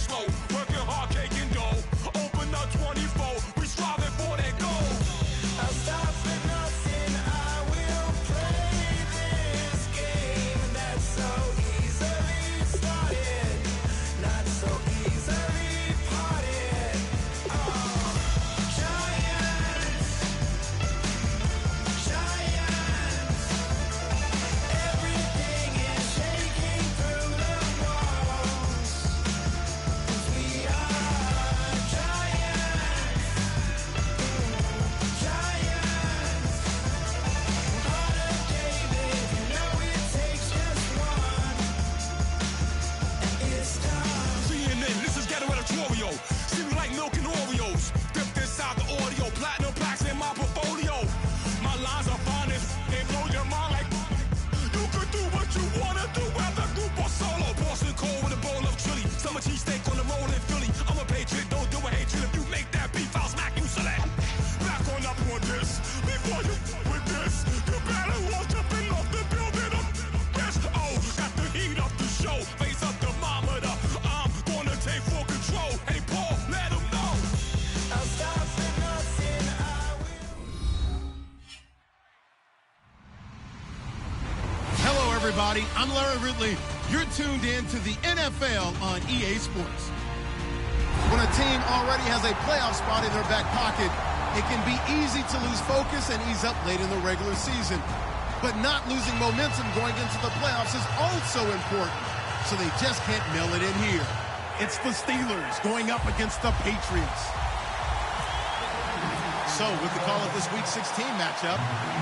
slow. Working hard, caking dough. Open up 24. We striving for that goal. I'll stop for nothing. I will play this game that's so easily started, not so easily parted. Oh, giants, giants. Everything is shaking through the walls. 'Cause we are giants, giants. Heart of David, you know it takes just one, and it's time. CNN, this is Ghetto Editorial. See me like milk and Oreos. Dipped inside the audio, platinum plaques in my portfolio. My lines are finest, they blow your mind like you could do what you wanna do, whether group or solo. Boston cold with a bowl of chili. Summer cheesesteak on the roll in Philly. I'm a patriot, don't do a hatred. If you make that beef, I'll smack you silly. Back on up on this. Before you with this, you better walk jumping off the building up this. Oh, got the heat up the show. Face up the thermometer. I'm gonna take full control. Hey, Paul, let him know. I'll stop for nothing. I will. Hello, everybody. I'm Larry Ridley. You're tuned in to the NFL on EA Sports. When a team already has a playoff spot in their back pocket, it can be easy to lose focus and ease up late in the regular season. But not losing momentum going into the playoffs is also important, so they just can't mail it in here. It's the Steelers going up against the Patriots. So, with the call of this Week 16 matchup,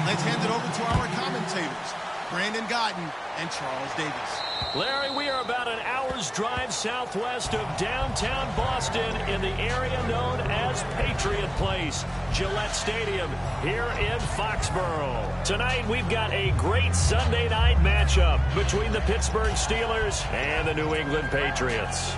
let's hand it over to our commentators, Brandon Godden and Charles Davis. Larry, we are about an hour's drive southwest of downtown Boston in the area known as Patriot Place, Gillette Stadium, here in Foxborough. Tonight, we've got a great Sunday night matchup between the Pittsburgh Steelers and the New England Patriots.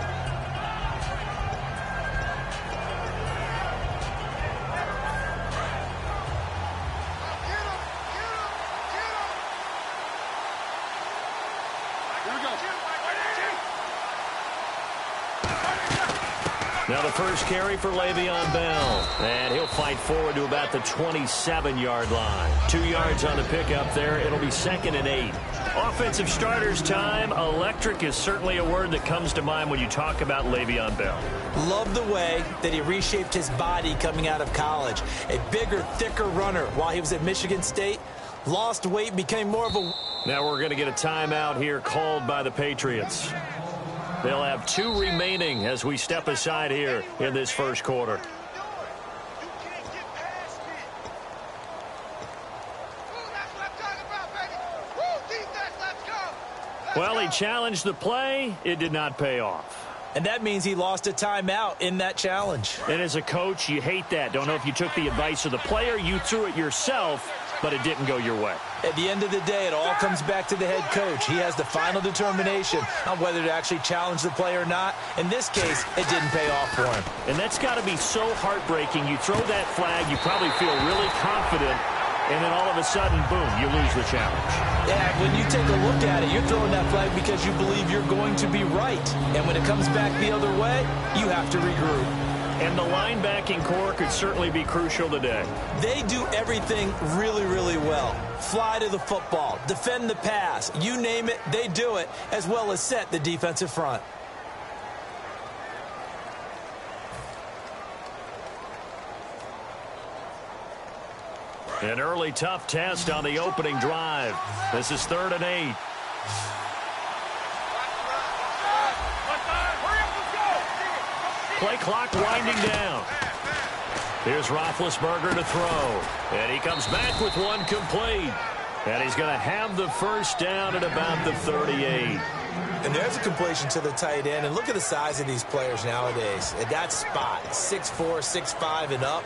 Now the first carry for Le'Veon Bell, and he'll fight forward to about the 27-yard line. 2 yards on the pickup there. It'll be 2nd and 8. Offensive starters time. Electric is certainly a word that comes to mind when you talk about Le'Veon Bell. Love the way that he reshaped his body coming out of college. A bigger, thicker runner while he was at Michigan State. Lost weight, became more of a... Now we're going to get a timeout here called by the Patriots. They'll have 2 remaining as we step aside here in this first quarter. Well, he challenged the play. It did not pay off. And that means he lost a timeout in that challenge. And as a coach, you hate that. Don't know if you took the advice of the player. You threw it yourself, but it didn't go your way. At the end of the day, it all comes back to the head coach. He has the final determination on whether to actually challenge the play or not. In this case, it didn't pay off for him. And that's got to be so heartbreaking. You throw that flag, you probably feel really confident, and then all of a sudden, boom, you lose the challenge. Yeah, when you take a look at it, you're throwing that flag because you believe you're going to be right. And when it comes back the other way, you have to regroup. And the linebacking core could certainly be crucial today. They do everything really, really well. Fly to the football, defend the pass, you name it, they do it, as well as set the defensive front. An early tough test on the opening drive. This is 3rd and 8. Play clock winding down. Here's Roethlisberger to throw. And he comes back with one complete. And he's going to have the first down at about the 38. And there's a completion to the tight end. And look at the size of these players nowadays. At that spot, 6'4", 6'5", and up.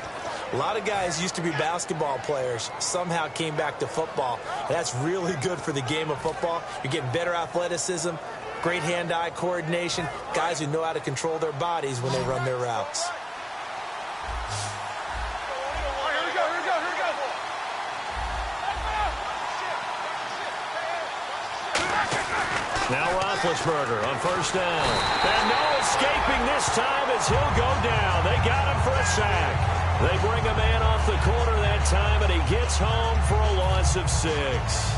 A lot of guys used to be basketball players, somehow came back to football. And that's really good for the game of football. You're getting better athleticism, great hand-eye coordination, guys who know how to control their bodies when they run their routes. Now Roethlisberger on first down. And no escaping this time as he'll go down. They got him for a sack. They bring a man off the corner that time, and he gets home for a loss of 6.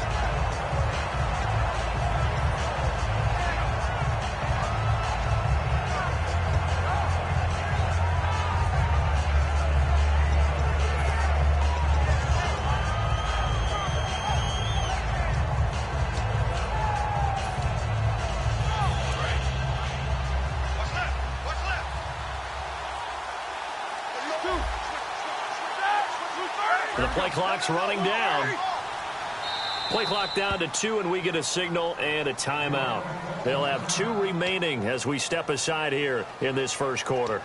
The play clock's running down. Play clock down to 2, and we get a signal and a timeout. They'll have 2 remaining as we step aside here in this first quarter.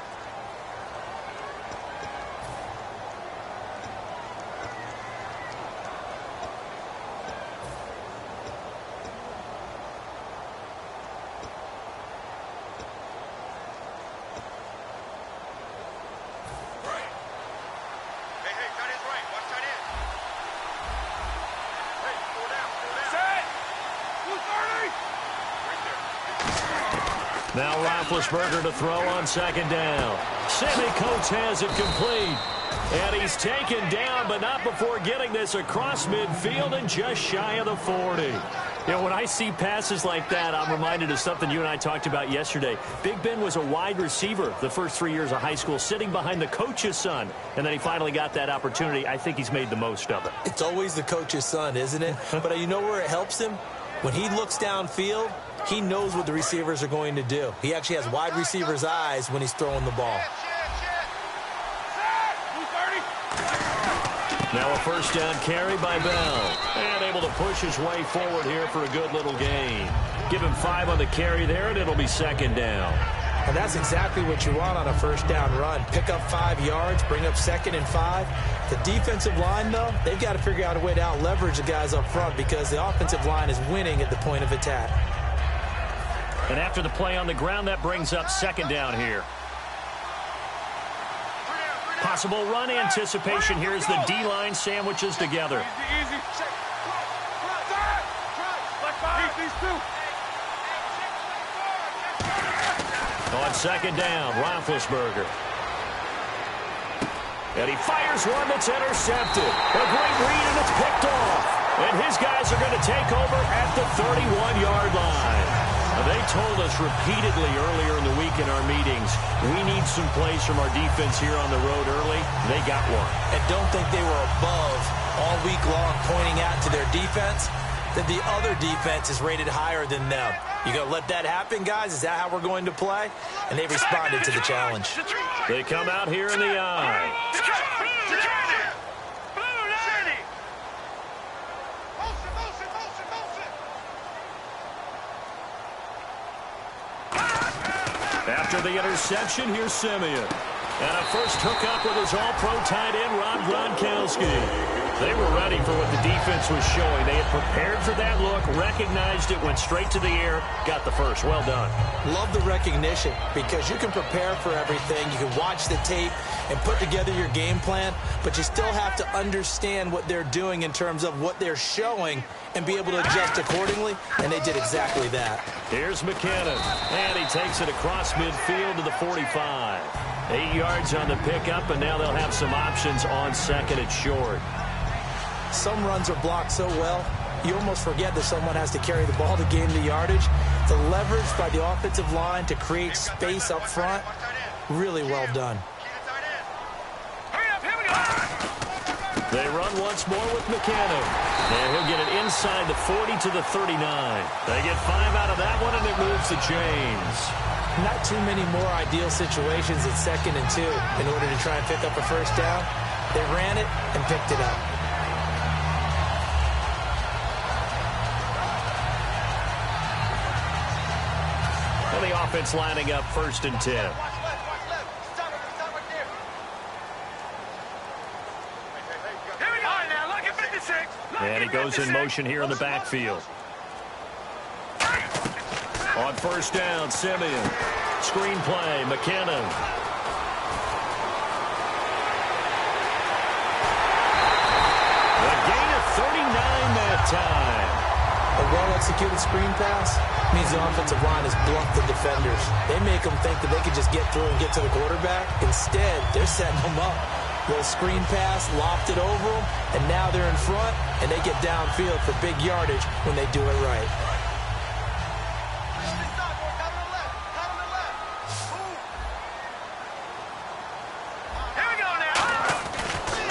Now Roethlisberger to throw on second down. Sammy Coates has it complete. And he's taken down, but not before getting this across midfield and just shy of the 40. You know, when I see passes like that, I'm reminded of something you and I talked about yesterday. Big Ben was a wide receiver the first 3 years of high school, sitting behind the coach's son. And then he finally got that opportunity. I think he's made the most of it. It's always the coach's son, isn't it? But you know where it helps him? When he looks downfield, he knows what the receivers are going to do. He actually has wide receivers' eyes when he's throwing the ball. Now a first down carry by Bell. And able to push his way forward here for a good little gain. Give him 5 on the carry there, and it'll be second down. And that's exactly what you want on a first down run. Pick up 5 yards, bring up 2nd and 5. The defensive line, though, they've got to figure out a way to out-leverage the guys up front because the offensive line is winning at the point of attack. And after the play on the ground, that brings up second down here. Possible run anticipation here as the D-line sandwiches together. On second down, Roethlisberger. And he fires one that's intercepted. A great read, and it's picked off. And his guys are going to take over at the 31-yard line. They told us repeatedly earlier in the week in our meetings, we need some plays from our defense here on the road early. They got one. And don't think they were above all week long pointing out to their defense that the other defense is rated higher than them. You going to let that happen, guys? Is that how we're going to play? And they responded to the challenge. They come out here in the eye. After the interception, here's Simeon. And a first hookup with his all-pro tight end, Rob Gronkowski. They were ready for what the defense was showing. They had prepared for that look, recognized it, went straight to the air, got the first. Well done. Love the recognition because you can prepare for everything. You can watch the tape and put together your game plan, but you still have to understand what they're doing in terms of what they're showing and be able to adjust accordingly, and they did exactly that. Here's McKinnon, and he takes it across midfield to the 45. 8 yards on the pickup, and now they'll have some options on second and short. Some runs are blocked so well, you almost forget that someone has to carry the ball to gain the yardage. The leverage by the offensive line to create space up front, really well done. They run once more with McKinnon. And he'll get it inside the 40 to the 39. They get 5 out of that one, and it moves to James. Not too many more ideal situations at 2nd and 2 in order to try and pick up a first down. They ran it and picked it up. And the offense lining up 1st and 10. And he goes in motion here in the backfield. On first down, Simeon. Screen play, McKinnon. A gain of 39 that time. A well-executed screen pass. Means the offensive line has bluffed the defenders. They make them think that they can just get through and get to the quarterback. Instead, they're setting them up. Little screen pass, lopped it over them, and now they're in front, and they get downfield for big yardage when they do it right.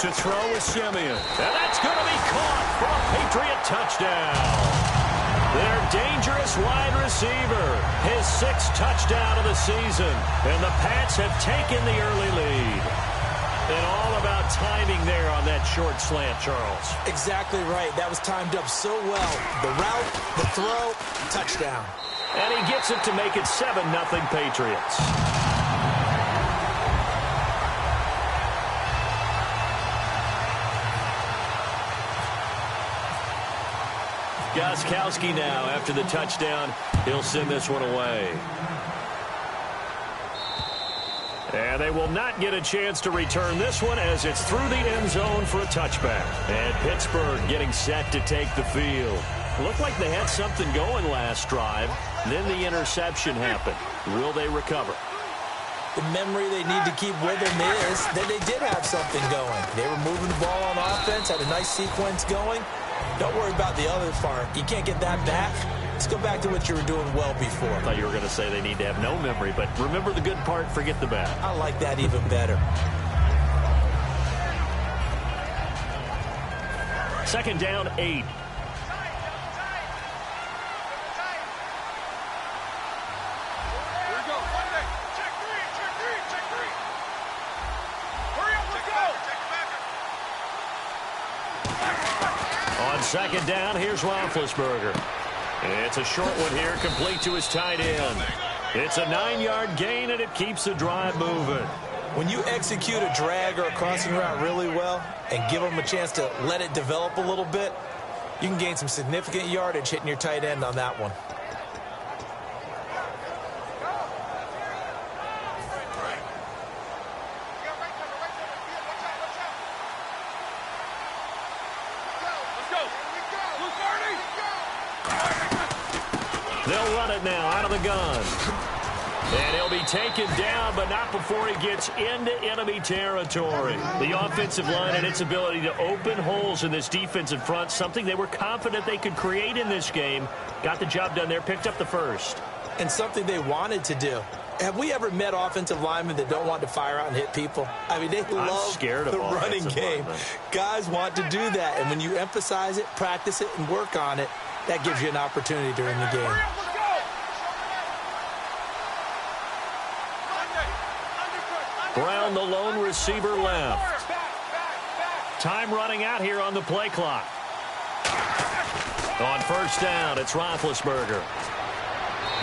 To throw is Simeon, and that's going to be caught for a Patriot touchdown. Their dangerous wide receiver, his 6th touchdown of the season, and the Pats have taken the early lead. And all about timing there on that short slant, Charles. Exactly right. That was timed up so well. The route, the throw, touchdown. And he gets it to make it 7-0 Patriots. Gostkowski now after the touchdown. He'll send this one away. And they will not get a chance to return this one as it's through the end zone for a touchback. And Pittsburgh getting set to take the field. Looked like they had something going last drive. Then the interception happened. Will they recover? The memory they need to keep with them is that they did have something going. They were moving the ball on offense, had a nice sequence going. Don't worry about the other part. You can't get that back. Let's go back to what you were doing well before. I thought you were going to say they need to have no memory, but remember the good part, forget the bad. I like that even better. 2nd down, 8. On 2nd down, here's Roethlisberger. It's a short one here, complete to his tight end. It's a 9-yard gain, and it keeps the drive moving. When you execute a drag or a crossing route really well and give them a chance to let it develop a little bit, you can gain some significant yardage hitting your tight end on that one. They'll run it now out of the gun. And he'll be taken down, but not before he gets into enemy territory. The offensive line and its ability to open holes in this defensive front, something they were confident they could create in this game. Got the job done there, picked up the first. And something they wanted to do. Have we ever met offensive linemen that don't want to fire out and hit people? I mean, they love the running game. Guys want to do that, and when you emphasize it, practice it, and work on it, that gives you an opportunity during the game. Brown, the lone receiver, left. Time running out here on the play clock. On 1st down, it's Roethlisberger.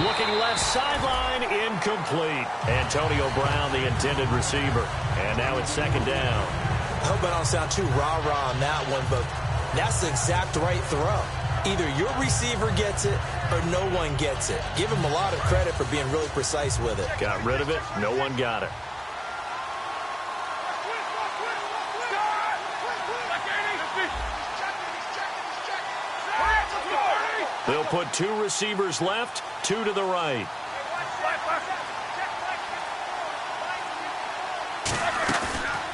Looking left sideline, incomplete. Antonio Brown, the intended receiver. And now it's 2nd down. I hope I don't sound too rah-rah on that one, but that's the exact right throw. Either your receiver gets it or no one gets it. Give him a lot of credit for being really precise with it. Got rid of it. No one got it. They'll put 2 receivers left, 2 to the right.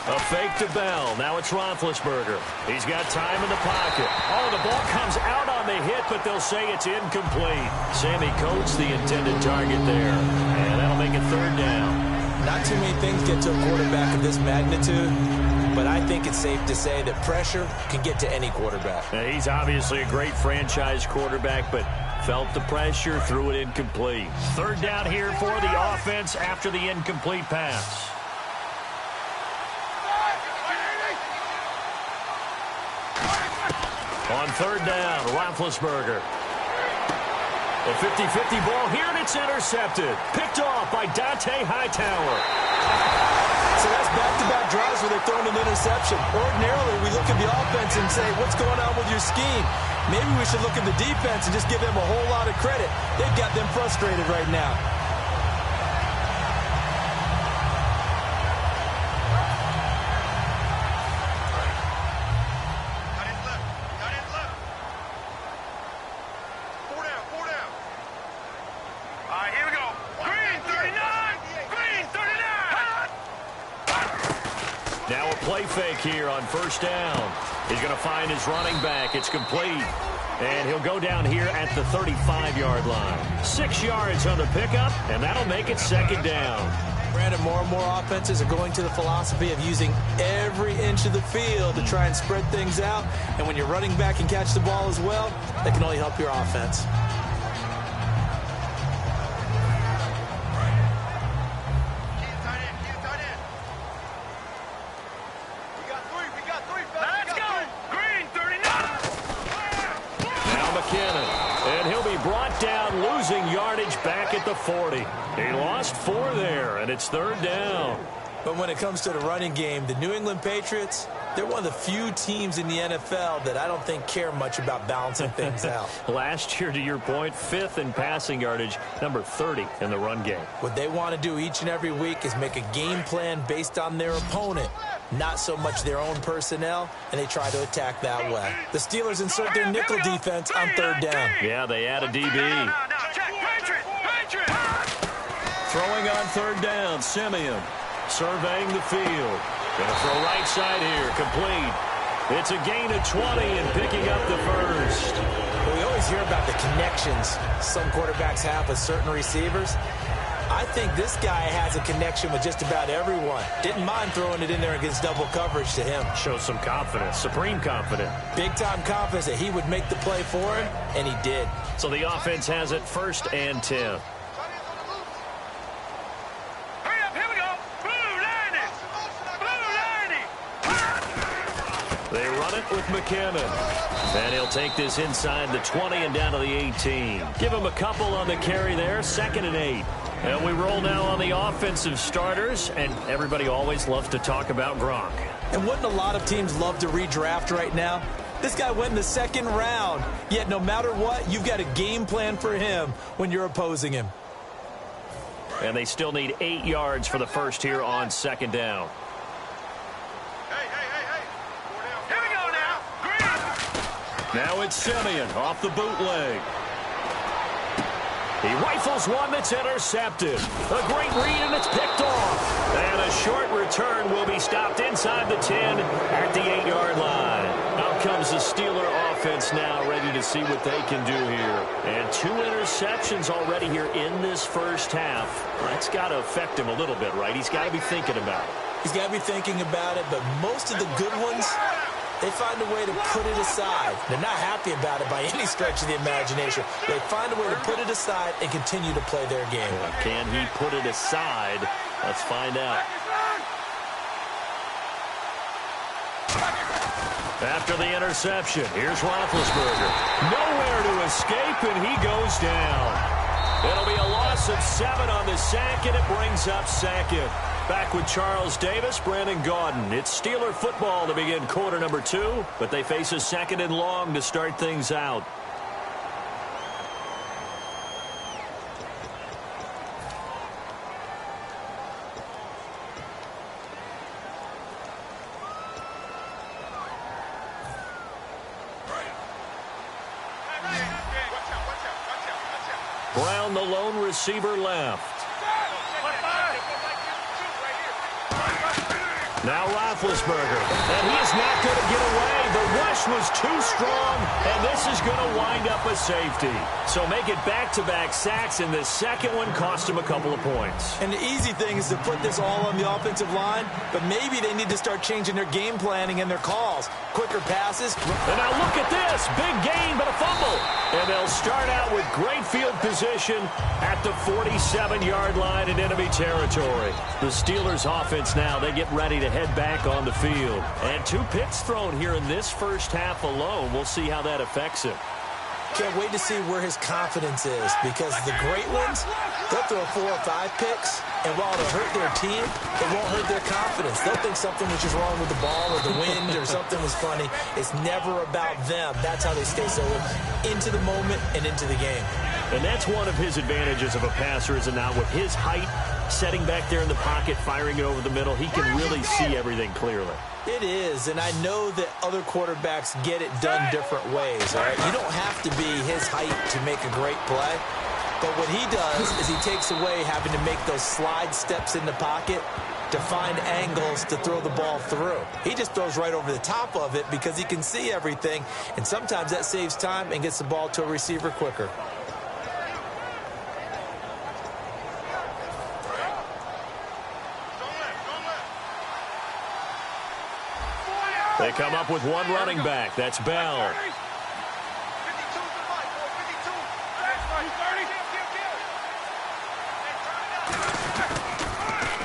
A fake to Bell. Now it's Roethlisberger. He's got time in the pocket. Oh, the ball comes out on the hit, but they'll say it's incomplete. Sammy Coates, the intended target there. And that'll make it 3rd down. Not too many things get to a quarterback of this magnitude, but I think it's safe to say that pressure can get to any quarterback. Now, he's obviously a great franchise quarterback, but felt the pressure, threw it incomplete. 3rd down here for the offense after the incomplete pass. On 3rd down, Roethlisberger. A 50-50 ball here, and it's intercepted. Picked off by Dante Hightower. So that's back-to-back drives where they're throwing an interception. Ordinarily, we look at the offense and say, what's going on with your scheme? Maybe we should look at the defense and just give them a whole lot of credit. They've got them frustrated right now. right, here we go. Green 39! Green 39! Now a play fake here on first down. He's going to find his running back. It's complete. And he'll go down here at the 35-yard line. 6 yards on the pickup, and that'll make it second down. Brandon, more and more offenses are going to the philosophy of using every inch of the field to try and spread things out. And when you're running back and catch the ball as well, that can only help your offense. Let's go! Green 39! Now McKinnon. And he'll be brought down, losing yardage back at the 40. He lost 4 there, and it's third down. But when it comes to the running game, the New England Patriots, they're one of the few teams in the NFL that I don't think care much about balancing things out. Last year, to your point, 5th in passing yardage, number 30 in the run game. What they want to do each and every week is make a game plan based on their opponent, not so much their own personnel, and they try to attack that way. The Steelers insert their nickel defense on third down. Yeah, they add a DB. Now, check. Patriots! Patriots! Throwing on third down, Simeon surveying the field. Gonna throw right side here, complete. It's a gain of 20 and picking up the first. Well, we always hear about the connections some quarterbacks have with certain receivers. I think this guy has a connection with just about everyone. Didn't mind throwing it in there against double coverage to him. Shows some confidence, supreme confidence. Big-time confidence that he would make the play for him, and he did. So the offense has it 1st and 10. Hurry up, here we go! Blue 90! Blue 90! They run it with McKinnon. And he'll take this inside the 20 and down to the 18. Give him a couple on the carry there, 2nd and 8. And we roll now on the offensive starters, and everybody always loves to talk about Gronk. And wouldn't a lot of teams love to redraft right now? This guy went in the 2nd round, yet no matter what, you've got a game plan for him when you're opposing him. And they still need 8 yards for the first here on 2nd down. Hey! Here we go now! Green! Now it's Simeon off the bootleg. He rifles one that's intercepted. A great read, and it's picked off. And a short return will be stopped inside the 10 at the 8-yard line. Out comes the Steeler offense now, ready to see what they can do here. And 2 interceptions already here in this first half. That's got to affect him a little bit, right? He's got to be thinking about it. He's got to be thinking about it, but most of the good ones, they find a way to put it aside. They're not happy about it by any stretch of the imagination. They find a way to put it aside and continue to play their game. Can he put it aside? Let's find out. After the interception, here's Roethlisberger. Nowhere to escape, and he goes down. It'll be a loss of 7 on the sack, and it brings up 2nd. Back with Charles Davis, Brandon Gaudin. It's Steeler football to begin quarter number 2, but they face a 2nd and long to start things out. Brown, the lone receiver, left. Now Roethlisberger, and he is not going to get away. The rush was too strong, and this is going to wind up a safety. So make it back-to-back sacks, and the second one cost him a couple of points. And the easy thing is to put this all on the offensive line, but maybe they need to start changing their game planning and their calls. Quicker passes. And now look at this. Big gain, but a fumble. And they'll start out with great field position at the 47-yard line in enemy territory. The Steelers offense now, they get ready to head back on the field. And 2 picks thrown here in this first half alone. We'll see how that affects him. Can't wait to see where his confidence is, because the great ones, they'll throw 4 or 5 picks, and while it'll hurt their team, it won't hurt their confidence. They'll think something was just wrong with the ball or the wind or something was funny. It's never about them. That's how they stay so into the moment and into the game. And that's one of his advantages of a passer, is it not? With his height, setting back there in the pocket, firing it over the middle, he can really see everything clearly. It is, and I know that other quarterbacks get it done different ways, all right? You don't have to be his height to make a great play, But what he does is he takes away having to make those slide steps in the pocket to find angles to throw the ball through. He just throws right over the top of it because he can see everything, and sometimes that saves time and gets the ball to a receiver quicker. They come up with one running back. That's Bell.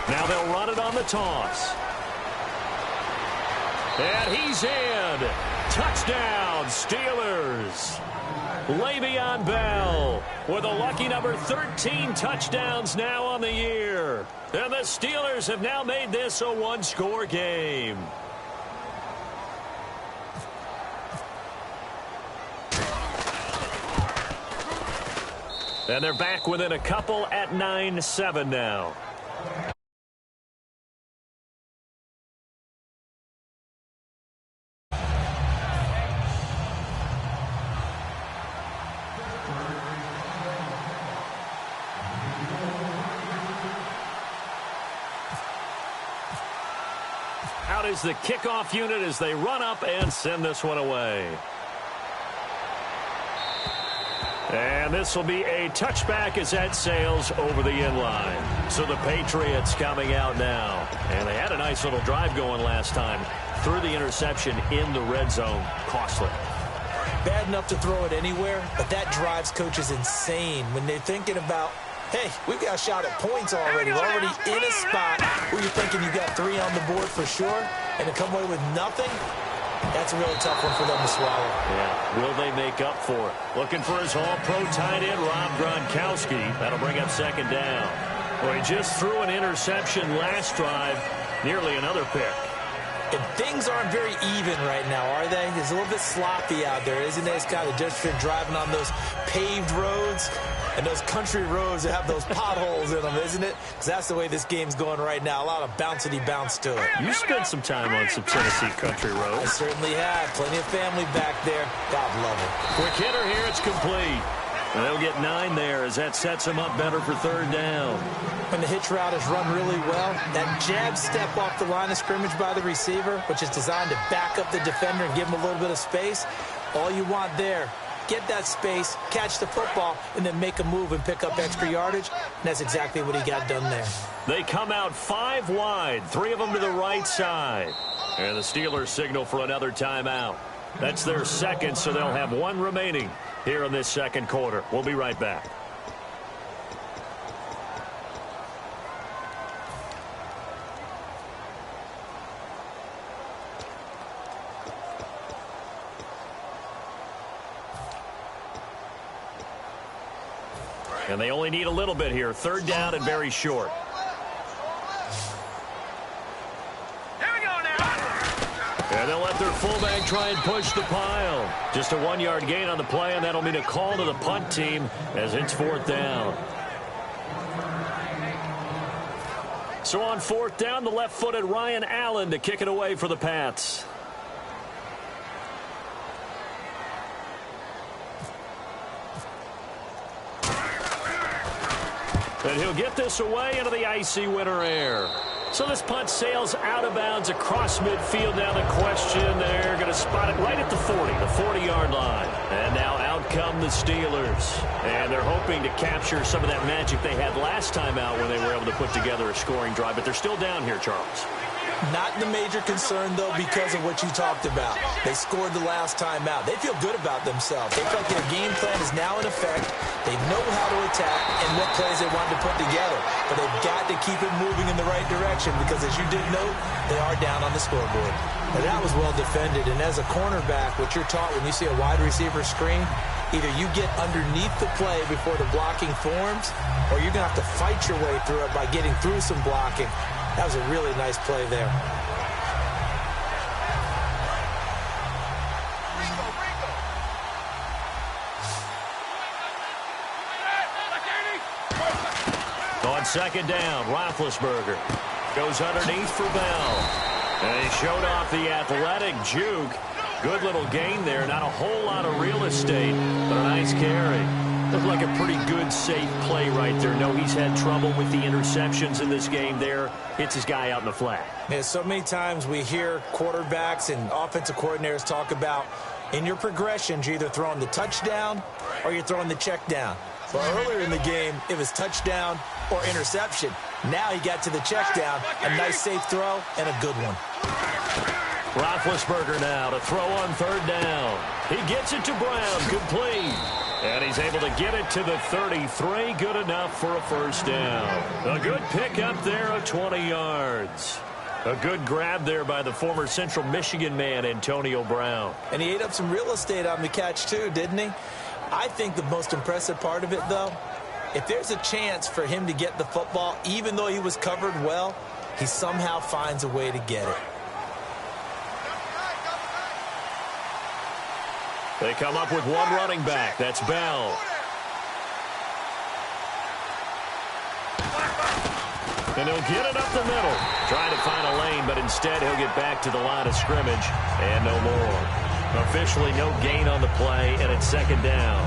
Now they'll run it on the toss. And he's in. Touchdown, Steelers. Le'Veon Bell with a lucky number 13 touchdowns now on the year. And the Steelers have now made this a one-score game. And they're back within a couple at 9-7 now. Out is the kickoff unit as they run up and send this one away. And this will be a touchback as that sails over the inline. So the Patriots coming out now. And they had a nice little drive going last time. Threw the interception in the red zone. Costly. Bad enough to throw it anywhere, but that drives coaches insane when they're thinking about, hey, we've got a shot at points already. We're already in a spot where you're thinking you got 3 on the board for sure, and to come away with nothing, that's a really tough one for them to swallow. Yeah, will they make up for it? Looking for his all-pro tight end, Rob Gronkowski. That'll bring up second down. Well, he just threw an interception last drive, nearly another pick. And things aren't very even right now, are they? It's a little bit sloppy out there, isn't it? It's kind of just driving on those paved roads and those country roads that have those potholes in them, isn't it? Because that's the way this game's going right now. A lot of bouncy bounce to it. You spent some time on some Tennessee country roads. I certainly have. Plenty of family back there. God love it. Quick hitter here. It's complete. And they'll get 9 there as that sets them up better for third down. When the hitch route is run really well, that jab step off the line of scrimmage by the receiver, which is designed to back up the defender and give him a little bit of space, all you want there, get that space, catch the football, and then make a move and pick up extra yardage. And that's exactly what he got done there. They come out 5 wide, 3 of them to the right side. And the Steelers signal for another timeout. That's their second, so they'll have 1 remaining here in this second quarter. We'll be right back. And they only need a little bit here. Third down and very short. Here we go now. And they'll let their fullback try and push the pile. Just a 1-yard gain on the play, and that'll mean a call to the punt team as it's fourth down. So on fourth down, the left-footed Ryan Allen to kick it away for the Pats. And he'll get this away into the icy winter air. So this punt sails out of bounds across midfield. Now the question, they're going to spot it right at the 40, the 40-yard line. And now out come the Steelers. And they're hoping to capture some of that magic they had last time out when they were able to put together a scoring drive. But they're still down here, Charles. Not the major concern, though, because of what you talked about. They scored the last time out. They feel good about themselves. They feel like their game plan is now in effect. They know how to attack and what plays they want to put together. But they've got to keep it moving in the right direction because, as you did note, they are down on the scoreboard. Now, that was well defended. And as a cornerback, what you're taught when you see a wide receiver screen, either you get underneath the play before the blocking forms, or you're going to have to fight your way through it by getting through some blocking. That was a really nice play there. On second down, Roethlisberger goes underneath for Bell. And he showed off the athletic juke. Good little gain there. Not a whole lot of real estate, but a nice carry. Looked like a pretty good, safe play right there. No, he's had trouble with the interceptions in this game there. Hits his guy out in the flat. Yeah, so many times we hear quarterbacks and offensive coordinators talk about in your progressions, you're either throwing the touchdown or you're throwing the check down. But earlier in the game, it was touchdown or interception. Now he got to the check down, a nice safe throw, and a good one. Roethlisberger now to throw on third down. He gets it to Brown, complete. And he's able to get it to the 33, good enough for a first down. A good pickup there of 20 yards. A good grab there by the former Central Michigan man, Antonio Brown. And he ate up some real estate on the catch, too, didn't he? I think the most impressive part of it, though, if there's a chance for him to get the football, even though he was covered well, he somehow finds a way to get it. They come up with one running back. That's Bell. And he'll get it up the middle. Trying to find a lane, but instead he'll get back to the line of scrimmage. And no more. Officially no gain on the play, and it's second down.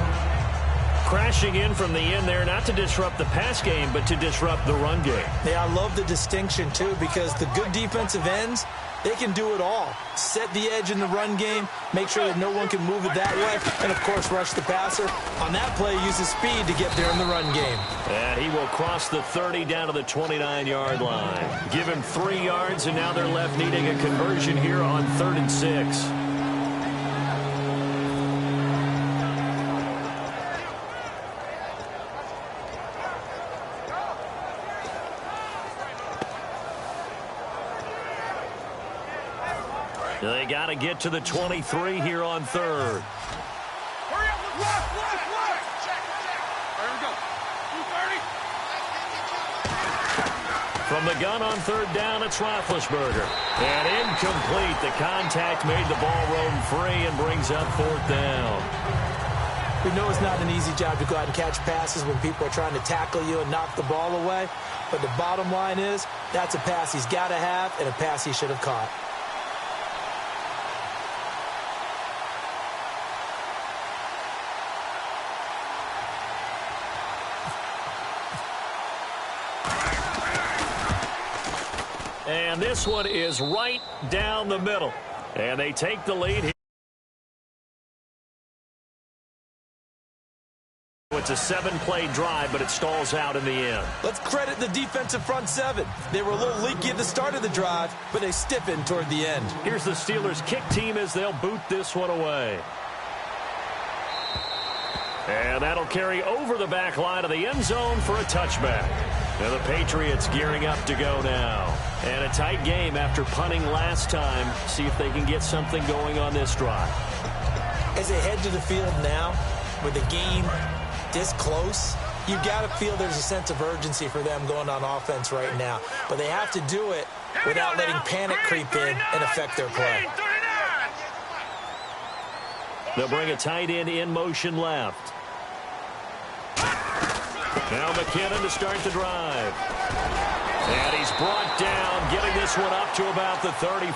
Crashing in from the end there, not to disrupt the pass game, but to disrupt the run game. Yeah, I love the distinction, too, because the good defensive ends, they can do it all. Set the edge in the run game, make sure that no one can move it that way, and, of course, rush the passer. On that play, use his speed to get there in the run game. And he will cross the 30 down to the 29-yard line. Give him 3 yards, and now they're left needing a conversion here on 3rd and 6. They got to get to the 23 here on 3rd. Hurry up, left. Check. There we go. 230. From the gun on 3rd down, it's Roethlisberger. And incomplete. The contact made the ball roam free and brings up 4th down. We know it's not an easy job to go out and catch passes when people are trying to tackle you and knock the ball away. But the bottom line is, that's a pass he's got to have and a pass he should have caught. And this one is right down the middle. And they take the lead here. It's a 7-play drive, but it stalls out in the end. Let's credit the defensive front 7. They were a little leaky at the start of the drive, but they stiffened toward the end. Here's the Steelers' kick team as they'll boot this one away. And that'll carry over the back line of the end zone for a touchback. Now the Patriots gearing up to go now. And a tight game after punting last time. See if they can get something going on this drive. As they head to the field now, with the game this close, you've got to feel there's a sense of urgency for them going on offense right now. But they have to do it without letting panic creep in and affect their play. They'll bring a tight end in motion left. Now McKinnon to start the drive. And he's brought down, getting this one up to about the 35.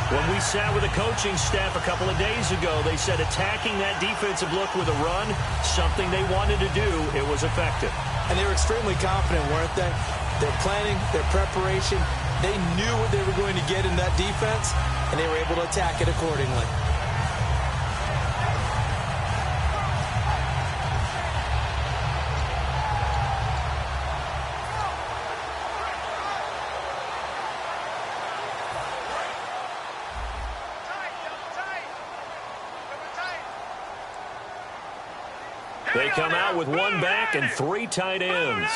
When we sat with the coaching staff a couple of days ago, they said attacking that defensive look with a run, something they wanted to do, it was effective. And they were extremely confident, weren't they? Their planning, their preparation, they knew what they were going to get in that defense, and they were able to attack it accordingly. They come out with one back and 3 tight ends.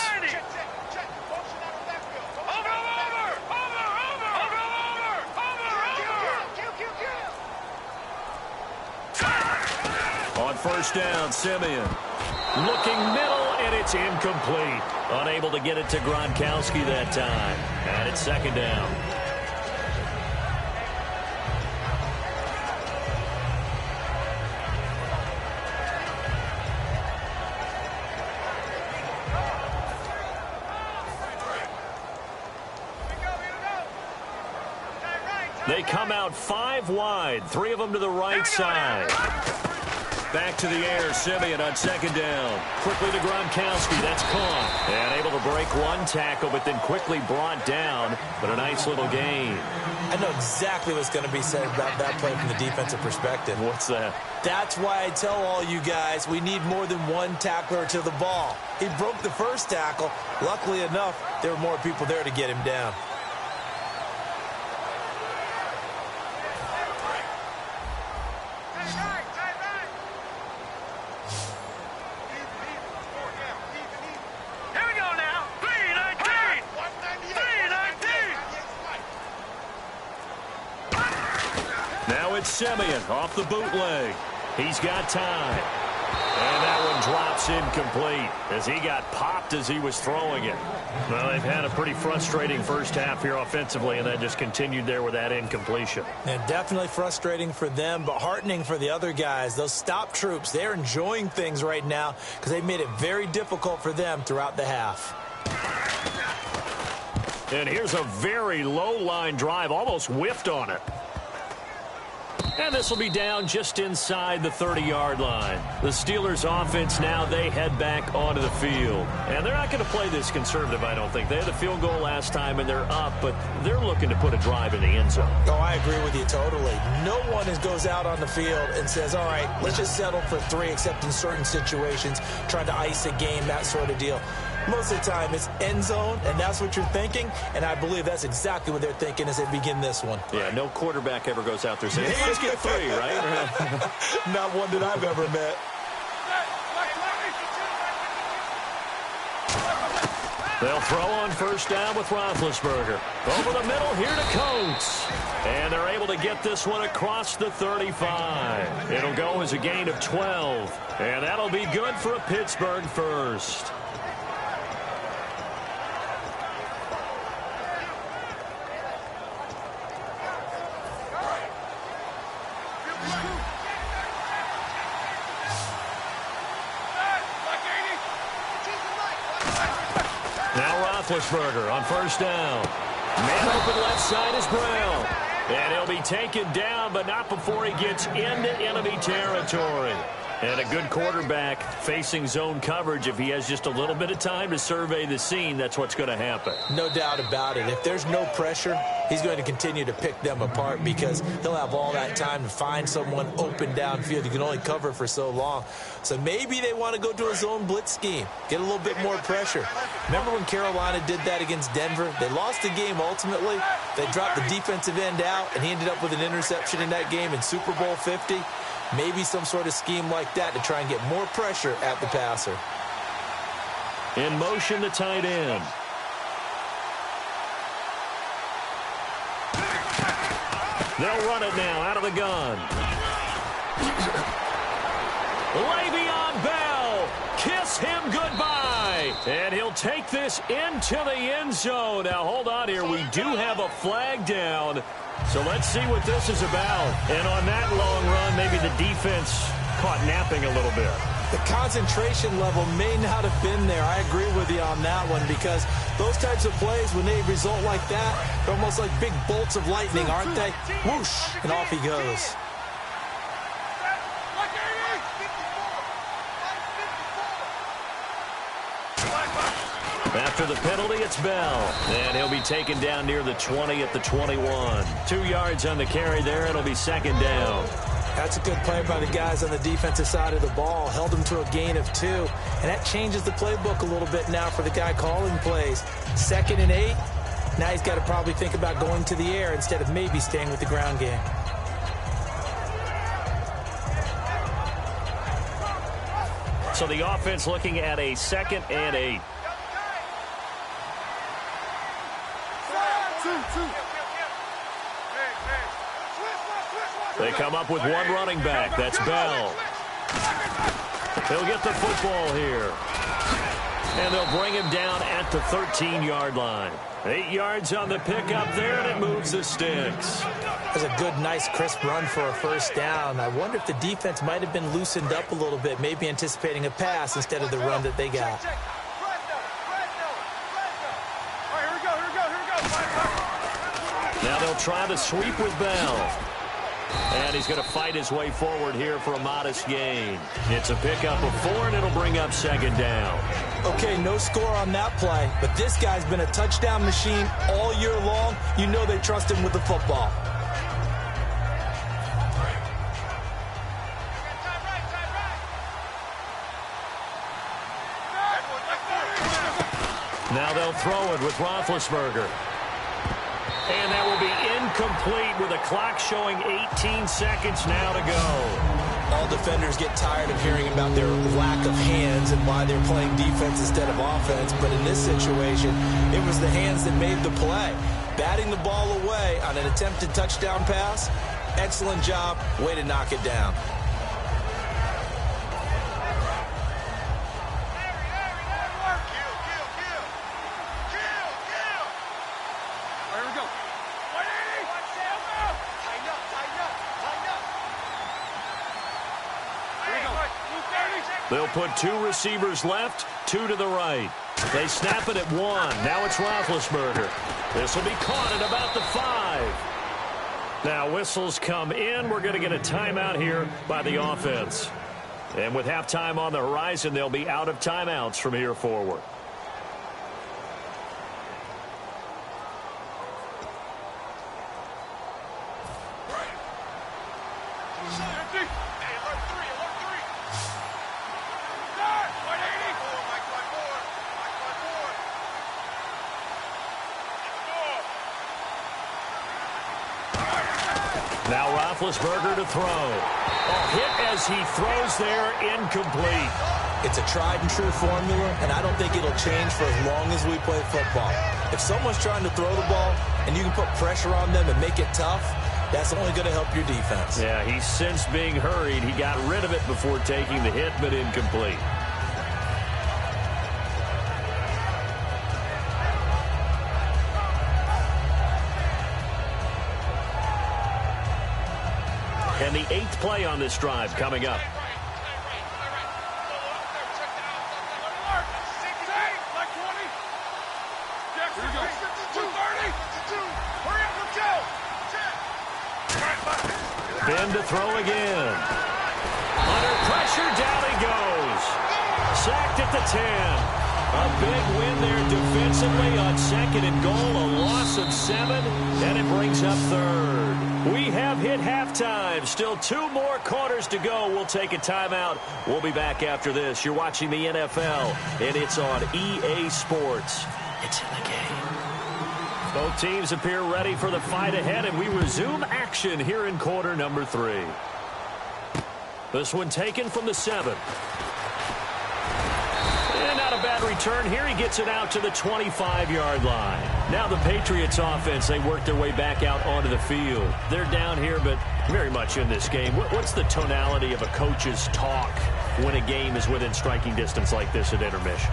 On first down, Simeon. Looking middle, and it's incomplete. Unable to get it to Gronkowski that time. And it's second down. They come out 5 wide, 3 of them to the right side. Back to the air, Simeon on second down. Quickly to Gronkowski, that's caught. And able to break one tackle, but then quickly brought down. But a nice little gain. I know exactly what's going to be said about that play from the defensive perspective. What's that? That's why I tell all you guys we need more than one tackler to the ball. He broke the first tackle. Luckily enough, there were more people there to get him down. Simeon off the bootleg. He's got time. And that one drops incomplete as he got popped as he was throwing it. Well, they've had a pretty frustrating first half here offensively, and that just continued there with that incompletion. And definitely frustrating for them, but heartening for the other guys. Those stop troops, they're enjoying things right now because they've made it very difficult for them throughout the half. And here's a very low line drive, almost whiffed on it. And this will be down just inside the 30-yard line. The Steelers offense now, they head back onto the field. And they're not going to play this conservative, I don't think. They had a field goal last time, and they're up, but they're looking to put a drive in the end zone. Oh, I agree with you totally. No one goes out on the field and says, all right, let's just settle for 3, except in certain situations, trying to ice a game, that sort of deal. Most of the time, it's end zone, and that's what you're thinking, and I believe that's exactly what they're thinking as they begin this one. Yeah, no quarterback ever goes out there saying, hey, let's get 3, right? Not one that I've ever met. They'll throw on first down with Roethlisberger. Over the middle, here to Coates. And they're able to get this one across the 35. It'll go as a gain of 12, and that'll be good for a Pittsburgh first. Roethlisberger on first down. Man open left side is Brown. And he'll be taken down, but not before he gets into enemy territory. And a good quarterback facing zone coverage. If he has just a little bit of time to survey the scene, that's what's going to happen. No doubt about it. If there's no pressure, he's going to continue to pick them apart because he'll have all that time to find someone open downfield. You can only cover for so long. So maybe they want to go to a zone blitz scheme, get a little bit more pressure. Remember when Carolina did that against Denver? They lost the game ultimately. They dropped the defensive end out, and he ended up with an interception in that game in Super Bowl 50. Maybe some sort of scheme like that to try and get more pressure at the passer. In motion, the tight end. They'll run it now out of the gun. Le'Veon Bell, kiss him goodbye. And he'll take this into the end zone. Now, hold on here. We do have a flag down. So let's see what this is about. And on that long run, maybe the defense caught napping a little bit. The concentration level may not have been there. I agree with you on that one because those types of plays, when they result like that, they're almost like big bolts of lightning, aren't they? Whoosh, and off he goes. After the penalty, it's Bell. And he'll be taken down near the 20 at the 21. 2 yards on the carry there. It'll be second down. That's a good play by the guys on the defensive side of the ball. Held them to a gain of 2. And that changes the playbook a little bit now for the guy calling plays. 2nd and 8. Now he's got to probably think about going to the air instead of maybe staying with the ground game. So the offense looking at a 2nd and 8. They come up with one running back. That's Bell. He'll get the football here. And they'll bring him down at the 13-yard line. 8 yards on the pickup there, and it moves the sticks. That's a good, nice, crisp run for a first down. I wonder if the defense might have been loosened up a little bit, maybe anticipating a pass instead of the run that they got. Now they'll try the sweep with Bell. And he's going to fight his way forward here for a modest gain. It's a pickup of 4, and it'll bring up second down. Okay, no score on that play, but this guy's been a touchdown machine all year long. You know they trust him with the football. Now they'll throw it with Roethlisberger. And that will be incomplete with a clock showing 18 seconds now to go. All defenders get tired of hearing about their lack of hands and why they're playing defense instead of offense. But in this situation, it was the hands that made the play. Batting the ball away on an attempted touchdown pass. Excellent job. Way to knock it down. They'll put 2 receivers left, 2 to the right. They snap it at 1. Now it's Roethlisberger. This will be caught at about the 5. Now whistles come in. We're going to get a timeout here by the offense. And with halftime on the horizon, they'll be out of timeouts from here forward. Now Roethlisberger to throw. A hit as he throws there, incomplete. It's a tried and true formula, and I don't think it'll change for as long as we play football. If someone's trying to throw the ball and you can put pressure on them and make it tough, that's only going to help your defense. Yeah, he's since being hurried. He got rid of it before taking the hit, but incomplete. And the 8th play on this drive coming up. Ben to throw again. Under pressure, down he goes. Sacked at the 10. A big win there defensively on 2nd and goal. A loss of 7, and it brings up 3rd. We have hit halftime. Still 2 more quarters to go. We'll take a timeout. We'll be back after this. You're watching the NFL, and it's on EA Sports. It's in the game. Both teams appear ready for the fight ahead, and we resume action here in quarter number 3. This one taken from the 7. And not a bad return here. He gets it out to the 25-yard line. Now the Patriots offense, they work their way back out onto the field. They're down here, but very much in this game. What's the tonality of a coach's talk when a game is within striking distance like this at intermission?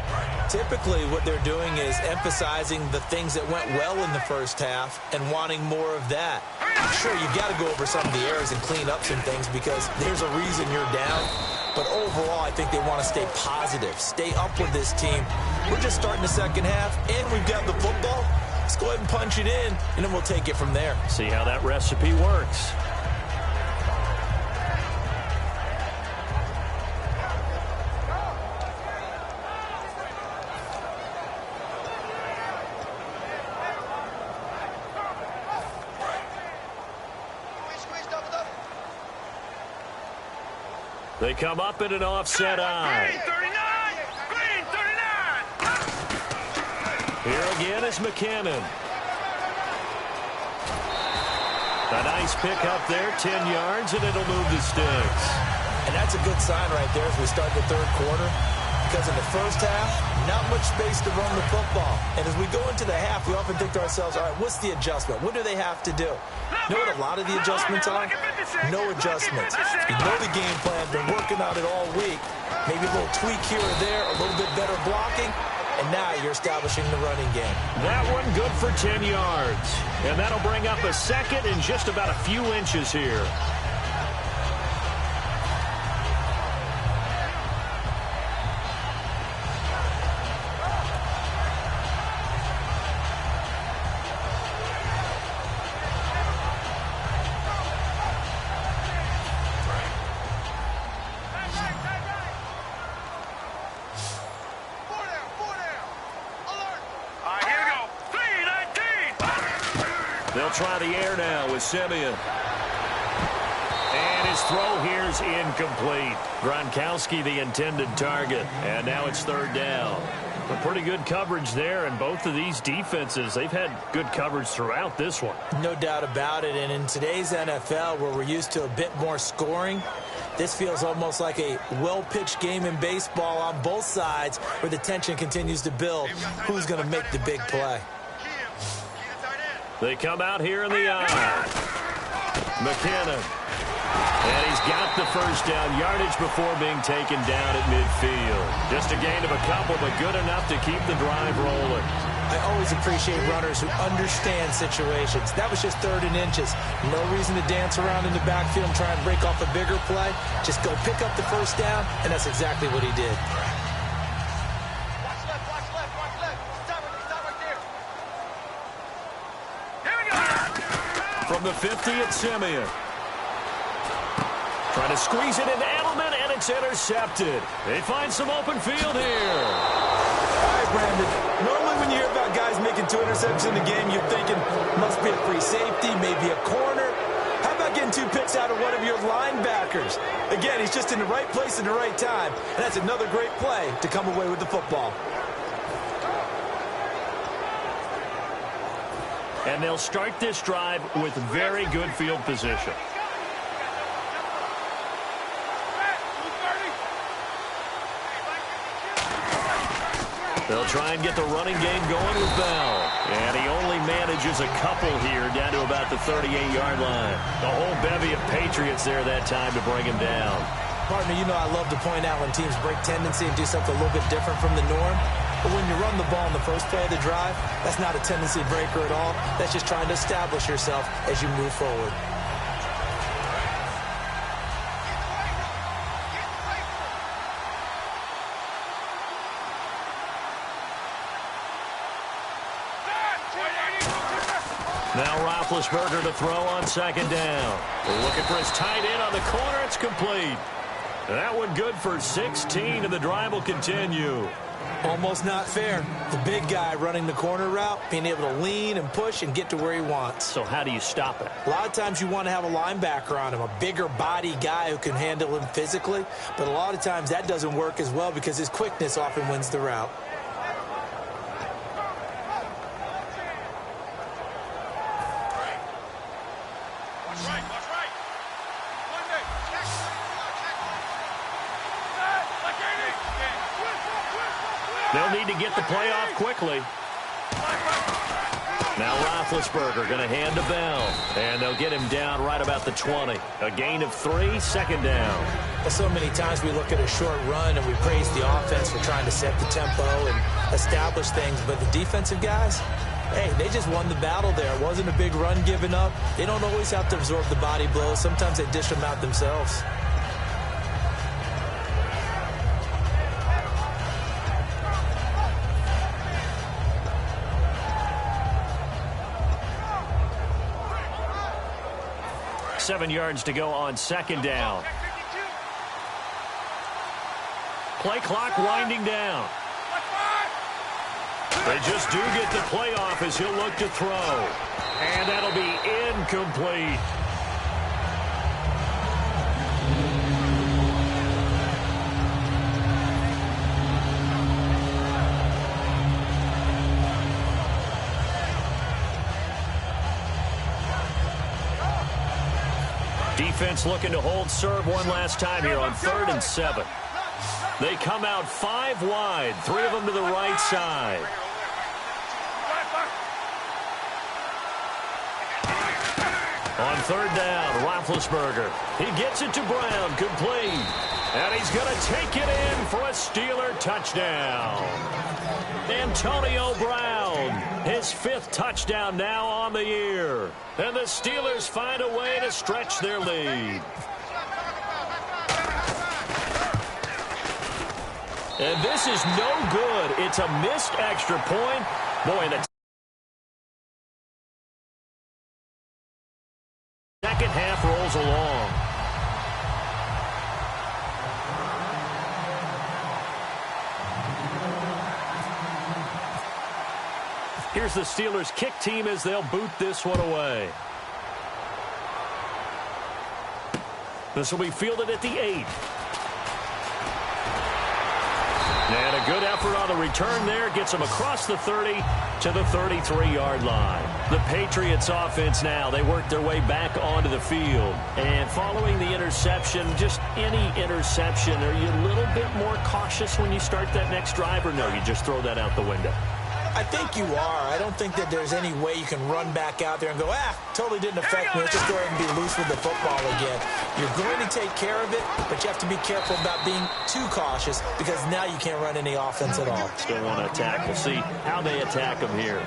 Typically, what they're doing is emphasizing the things that went well in the first half and wanting more of that. Sure, you've got to go over some of the errors and clean up some things because there's a reason you're down. But overall, I think they want to stay positive, stay up with this team. We're just starting the second half, and we've got the football. Let's go ahead and punch it in, and then we'll take it from there. See how that recipe works. They come up in an offset eye. Green 39! Here again is McKinnon. A nice pickup there, 10 yards, and it'll move the sticks. And that's a good sign right there as we start the third quarter. Because in the first half, not much space to run the football. And as we go into the half, we often think to ourselves, all right, what's the adjustment? What do they have to do? You know what a lot of the adjustments are? No adjustments. You know the game plan, been working on it all week. Maybe a little tweak here or there, a little bit better blocking, and now you're establishing the running game. That one good for 10 yards. And that'll bring up a second in just about a few inches here. They'll try the air now with Simeon. And his throw here is incomplete. Gronkowski the intended target. And now it's third down. But pretty good coverage there, and both of these defenses, they've had good coverage throughout this one. No doubt about it, and in today's NFL, where we're used to a bit more scoring, this feels almost like a well-pitched game in baseball on both sides where the tension continues to build. Who's going to make the big play? They come out here in the eye. McKinnon. And he's got the first down yardage before being taken down at midfield. Just a gain of a couple, but good enough to keep the drive rolling. I always appreciate runners who understand situations. That was just 3rd and inches. No reason to dance around in the backfield and try and break off a bigger play. Just go pick up the first down, and that's exactly what he did. From the 50 at Simeon. Trying to squeeze it into Edelman, and it's intercepted. They find some open field here. All right, Brandon. Normally when you hear about guys making 2 interceptions in the game, you're thinking must be a free safety, maybe a corner. How about getting 2 picks out of one of your linebackers? Again, he's just in the right place at the right time, and that's another great play to come away with the football. And they'll start this drive with very good field position. They'll try and get the running game going with Bell. And he only manages a couple here down to about the 38-yard line. The whole bevy of Patriots there that time to bring him down. Partner, you know I love to point out when teams break tendency and do something a little bit different from the norm. But when you run the ball in the first play of the drive, that's not a tendency breaker at all. That's just trying to establish yourself as you move forward. Now Roethlisberger to throw on second down. Looking for his tight end on the corner. It's complete. That one good for 16, and the drive will continue. Almost not fair. The big guy running the corner route, being able to lean and push and get to where he wants. So how do you stop it? A lot of times you want to have a linebacker on him, a bigger body guy who can handle him physically. But a lot of times that doesn't work as well because his quickness often wins the route. They'll need to get the play off quickly. Now Roethlisberger going to hand to Bell. And they'll get him down right about the 20. A gain of 3, second down. Well, so many times we look at a short run and we praise the offense for trying to set the tempo and establish things. But the defensive guys, hey, they just won the battle there. It wasn't a big run given up. They don't always have to absorb the body blows. Sometimes they dish them out themselves. Seven yards to go on second down. Play clock winding down. They just do get the play off as he'll look to throw. And that'll be incomplete. Defense looking to hold serve one last time here on 3rd and 7. They come out 5 wide, 3 of them to the right side. On 3rd down, Roethlisberger. He gets it to Brown, complete. And he's going to take it in for a Steeler touchdown. Antonio Brown, his 5th touchdown now on the year. And the Steelers find a way to stretch their lead. And this is no good. It's a missed extra point. Boy, the second half rolls along. Here's the Steelers' kick team as they'll boot this one away. This will be fielded at the 8. And a good effort on the return there. Gets them across the 30 to the 33-yard line. The Patriots offense now, they work their way back onto the field. And following the interception, just any interception, are you a little bit more cautious when you start that next drive, or no, you just throw that out the window? I think you are. I don't think that there's any way you can run back out there and go, totally didn't affect me. Let's just go ahead and be loose with the football again. You're going to take care of it, but you have to be careful about being too cautious because now you can't run any offense at all. Still want to attack. We'll see how they attack them here.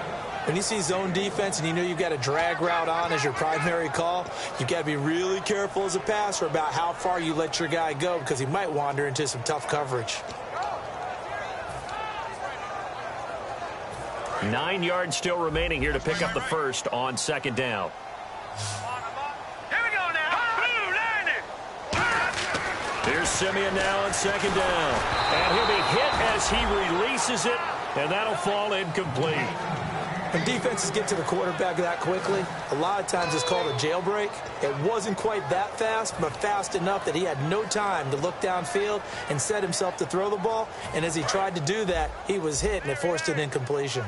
When you see zone defense and you know you've got a drag route on as your primary call, you've got to be really careful as a passer about how far you let your guy go because he might wander into some tough coverage. 9 yards still remaining here to pick up the first on second down. Here we go now. Here's Simeon now on second down. And he'll be hit as he releases it, and that'll fall incomplete. When defenses get to the quarterback that quickly, a lot of times it's called a jailbreak. It wasn't quite that fast, but fast enough that he had no time to look downfield and set himself to throw the ball. And as he tried to do that, he was hit, and it forced an incompletion.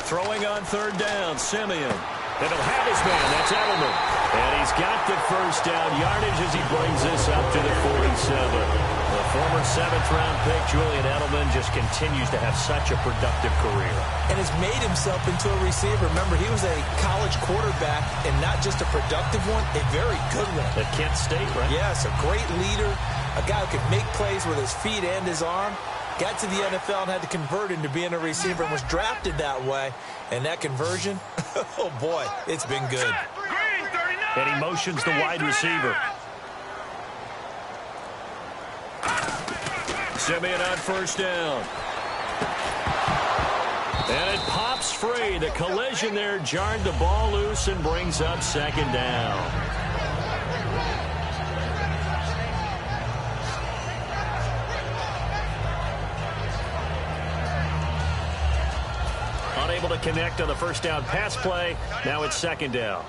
Throwing on third down, Simeon. And he'll have his man. That's Edelman. And he's got the first down yardage as he brings this up to the 47. The former 7th-round pick, Julian Edelman, just continues to have such a productive career. And has made himself into a receiver. Remember, he was a college quarterback, and not just a productive one, a very good one. At Kent State, right? Yes, a great leader, a guy who could make plays with his feet and his arm. Got to the NFL and had to convert into being a receiver and was drafted that way. And that conversion, oh boy, it's been good. And he motions the wide receiver. Simeon on first down. And it pops free. The collision there jarred the ball loose and brings up second down. Unable to connect on the first down pass play. Now it's second down.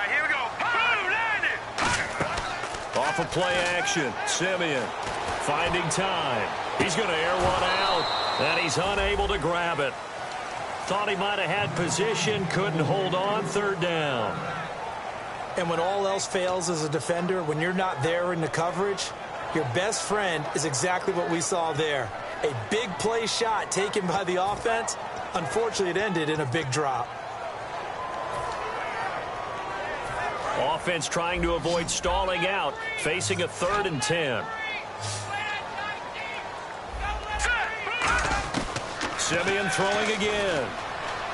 Here we go. Off of play action. Simeon finding time. He's going to air one out. And he's unable to grab it. Thought he might have had position. Couldn't hold on. Third down. And when all else fails as a defender, when you're not there in the coverage, your best friend is exactly what we saw there. A big play shot taken by the offense. Unfortunately, it ended in a big drop. Offense trying to avoid stalling out, facing a 3rd and 10. Simeon throwing again.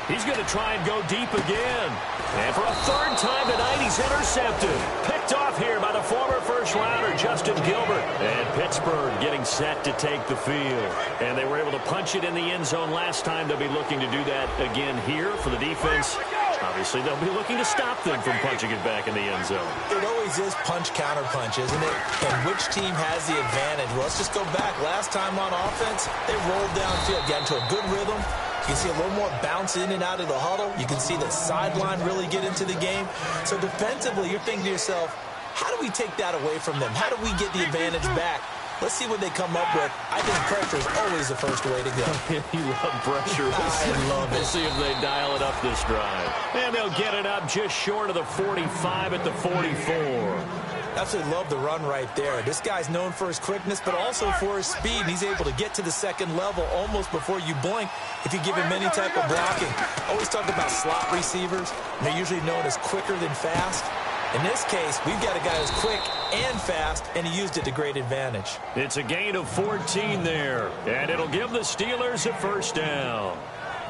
He's going to try and go deep again. And for a 3rd time tonight, he's intercepted. Picked off here by the former first-rounder, Justin Gilbert. And Pittsburgh getting set to take the field. And they were able to punch it in the end zone last time. They'll be looking to do that again here for the defense. Obviously, they'll be looking to stop them from punching it back in the end zone. It always is punch-counter-punch, isn't it? And which team has the advantage? Well, let's just go back. Last time on offense, they rolled downfield, got into a good rhythm. You can see a little more bounce in and out of the huddle. You can see the sideline really get into the game. So defensively, you're thinking to yourself, how do we take that away from them? How do we get the advantage back? Let's see what they come up with. I think pressure is always the first way to go. You love pressure. I love it. We'll see if they dial it up this drive. And they'll get it up just short of the 45 at the 44. Absolutely love the run right there. This guy's known for his quickness, but also for his speed. And he's able to get to the second level almost before you blink if you give him any type of blocking. Always talk about slot receivers. They're usually known as quicker than fast. In this case, we've got a guy who's quick and fast, and he used it to great advantage. It's a gain of 14 there, and it'll give the Steelers a first down.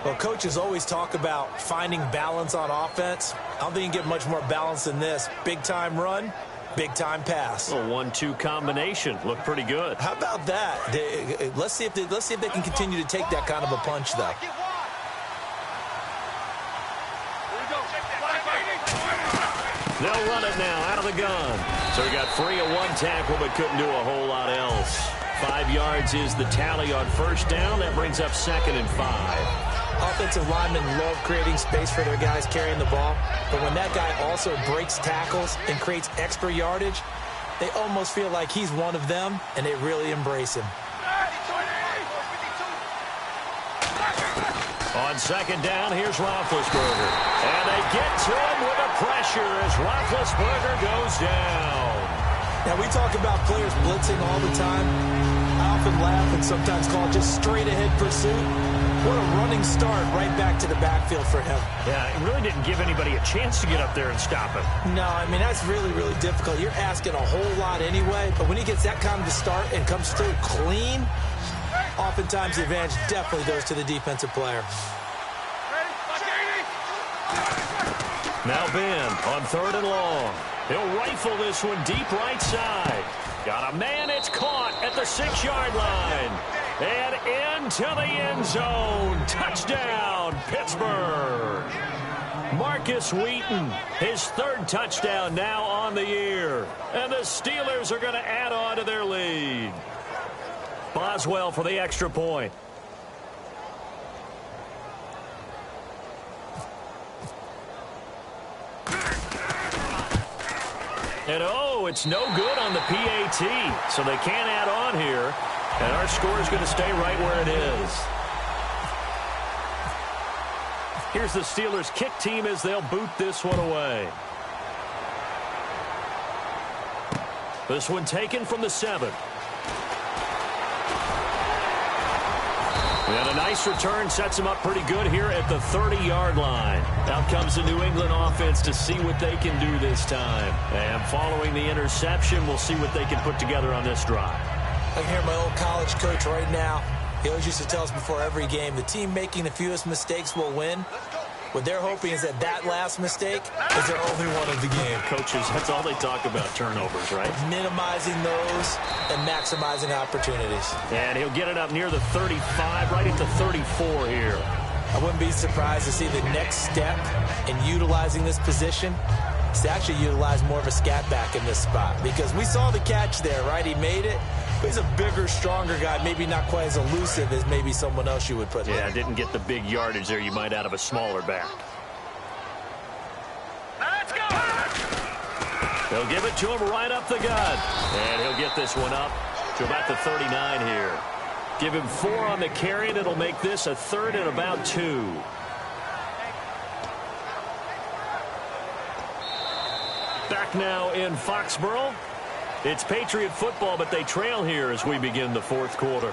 Well, coaches always talk about finding balance on offense. I don't think you can get much more balance than this. Big-time run, big-time pass. A 1-2 combination. Looked pretty good. How about that? Let's see if they can continue to take that kind of a punch, though. They'll run it now out of the gun. So he got free of one tackle but couldn't do a whole lot else. 5 yards is the tally on first down. That brings up 2nd and 5. Offensive linemen love creating space for their guys carrying the ball. But when that guy also breaks tackles and creates extra yardage, they almost feel like he's one of them, and they really embrace him. On 2nd down, here's Roethlisberger. And they get to him with the pressure as Roethlisberger goes down. Now, we talk about players blitzing all the time. I often laugh and sometimes call it just straight-ahead pursuit. What a running start right back to the backfield for him. Yeah, it really didn't give anybody a chance to get up there and stop him. No, I mean, that's really, really difficult. You're asking a whole lot anyway, but when he gets that kind of a start and comes through clean, oftentimes the advantage definitely goes to the defensive player. Now Ben on 3rd and long. He'll rifle this one deep right side. Got a man, it's caught at the 6-yard line. And into the end zone. Touchdown, Pittsburgh. Marcus Wheaton, his 3rd touchdown now on the year. And the Steelers are going to add on to their lead. Boswell for the extra point. And oh, it's no good on the PAT. So they can't add on here. And our score is going to stay right where it is. Here's the Steelers kick team as they'll boot this one away. This one taken from the 7. And a nice return sets him up pretty good here at the 30-yard line. Out comes the New England offense to see what they can do this time. And following the interception, we'll see what they can put together on this drive. I can hear my old college coach right now. He always used to tell us before every game, the team making the fewest mistakes will win. What they're hoping is that that last mistake is their only one of the game. Coaches, that's all they talk about, turnovers, right? Minimizing those and maximizing opportunities. And he'll get it up near the 35, right at the 34 here. I wouldn't be surprised to see the next step in utilizing this position is to actually utilize more of a scat back in this spot. Because we saw the catch there, right? He made it. But he's a bigger, stronger guy, maybe not quite as elusive as maybe someone else you would put in. Yeah, didn't get the big yardage there you might out of a smaller back. Let's go! They'll give it to him right up the gut. And he'll get this one up to about the 39 here. Give him 4 on the carry, and it'll make this a 3rd and about 2. Back now in Foxborough. It's Patriot football, but they trail here as we begin the 4th quarter.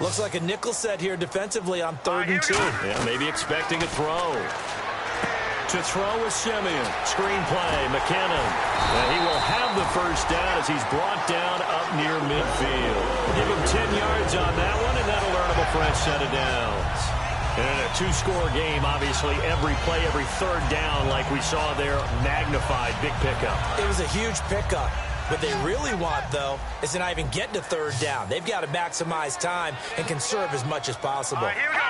Looks like a nickel set here defensively on 3rd and 2. Yeah, maybe expecting a throw. To throw is Simeon. Screen play, McKinnon. And he will have the first down as he's brought down up near midfield. Give him 10 yards on that one, and that'll earn him a fresh set of downs. And in a 2-score game, obviously, every play, every 3rd down, like we saw there, magnified. Big pickup. It was a huge pickup. What they really want, though, is to not even get to 3rd down. They've got to maximize time and conserve as much as possible. All right, here we go.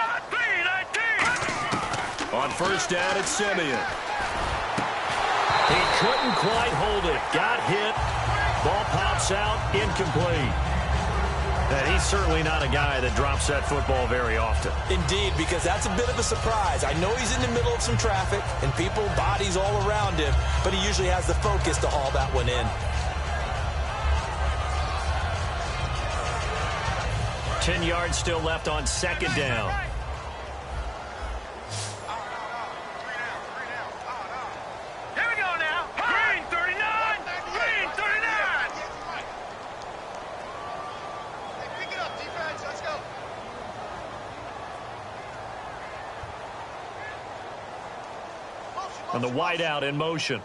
On first down, it's Simeon. He couldn't quite hold it. Got hit. Ball pops out. Incomplete. And he's certainly not a guy that drops that football very often. Indeed, because that's a bit of a surprise. I know he's in the middle of some traffic and people, bodies all around him, but he usually has the focus to haul that one in. 10 yards still left on 2nd down. Here we go now. Green 39. Green 39. Pick it up, defense. Let's go. And the wideout in motion.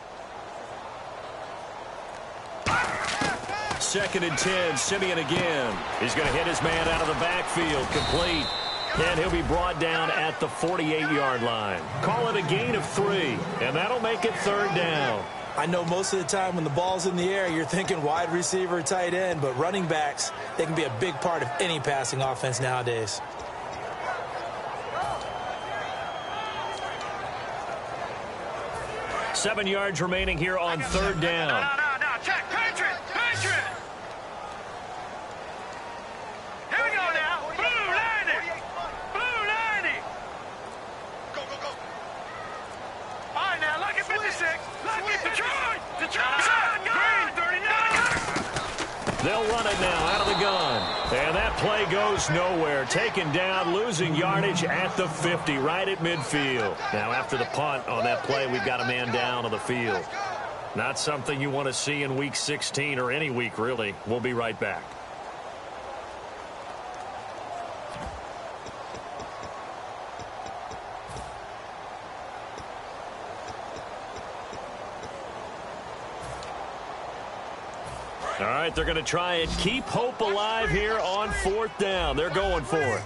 2nd and 10, Simeon again. He's going to hit his man out of the backfield. Complete. And he'll be brought down at the 48-yard line. Call it a gain of 3, and that'll make it 3rd down. I know most of the time when the ball's in the air, you're thinking wide receiver, tight end, but running backs, they can be a big part of any passing offense nowadays. Seven yards remaining here on 3rd down. No, check, Patriot. Here we go now. Blue 90. Go. All right, now, look at 56. Look at Detroit. Green, 39. They'll run it now out of the gun. And that play goes nowhere. Taken down, losing yardage at the 50, right at midfield. Now, after the punt on that play, we've got a man down on the field. Not something you want to see in Week 16 or any week, really. We'll be right back. All right, they're going to try and keep hope alive here on 4th down. They're going for it.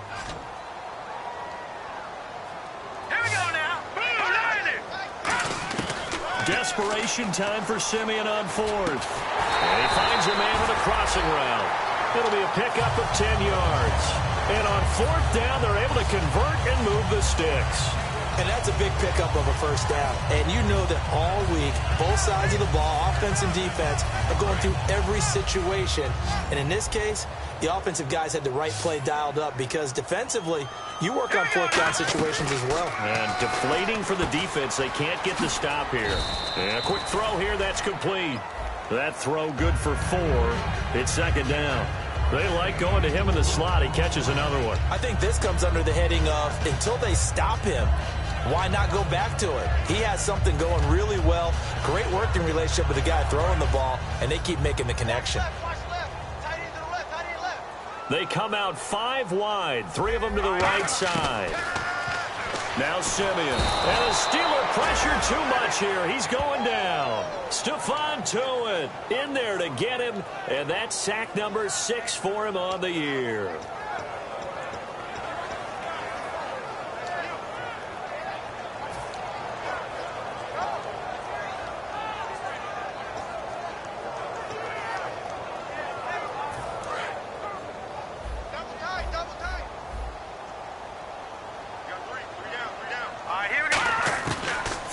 Here we go now. Blue 90. Desperation time for Simeon on 4th. And he finds a man with a crossing route. It'll be a pickup of 10 yards. And on 4th down, they're able to convert and move the sticks. And that's a big pickup of a 1st down. And you know that all week, both sides of the ball, offense and defense, are going through every situation. And in this case, the offensive guys had the right play dialed up because defensively, you work on 4th down situations as well. And deflating for the defense. They can't get the stop here. And a quick throw here. That's complete. That throw good for 4. It's 2nd down. They like going to him in the slot. He catches another one. I think this comes under the heading of until they stop him, why not go back to it? He has something going really well. Great working relationship with the guy throwing the ball, and they keep making the connection. They come out 5 wide, 3 of them to the right side. Now Simeon. And the Steeler pressure too much here. He's going down. Stephon Tuitt in there to get him, and that's sack number 6 for him on the year.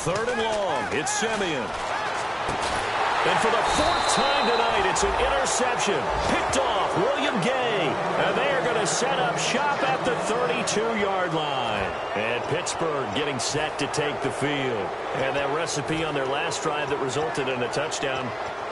Third and long. It's Simeon. And for the 4th time tonight, it's an interception. Picked off William Gay. And they are going to set up shop at the 32-yard line. And Pittsburgh getting set to take the field. And that recipe on their last drive that resulted in a touchdown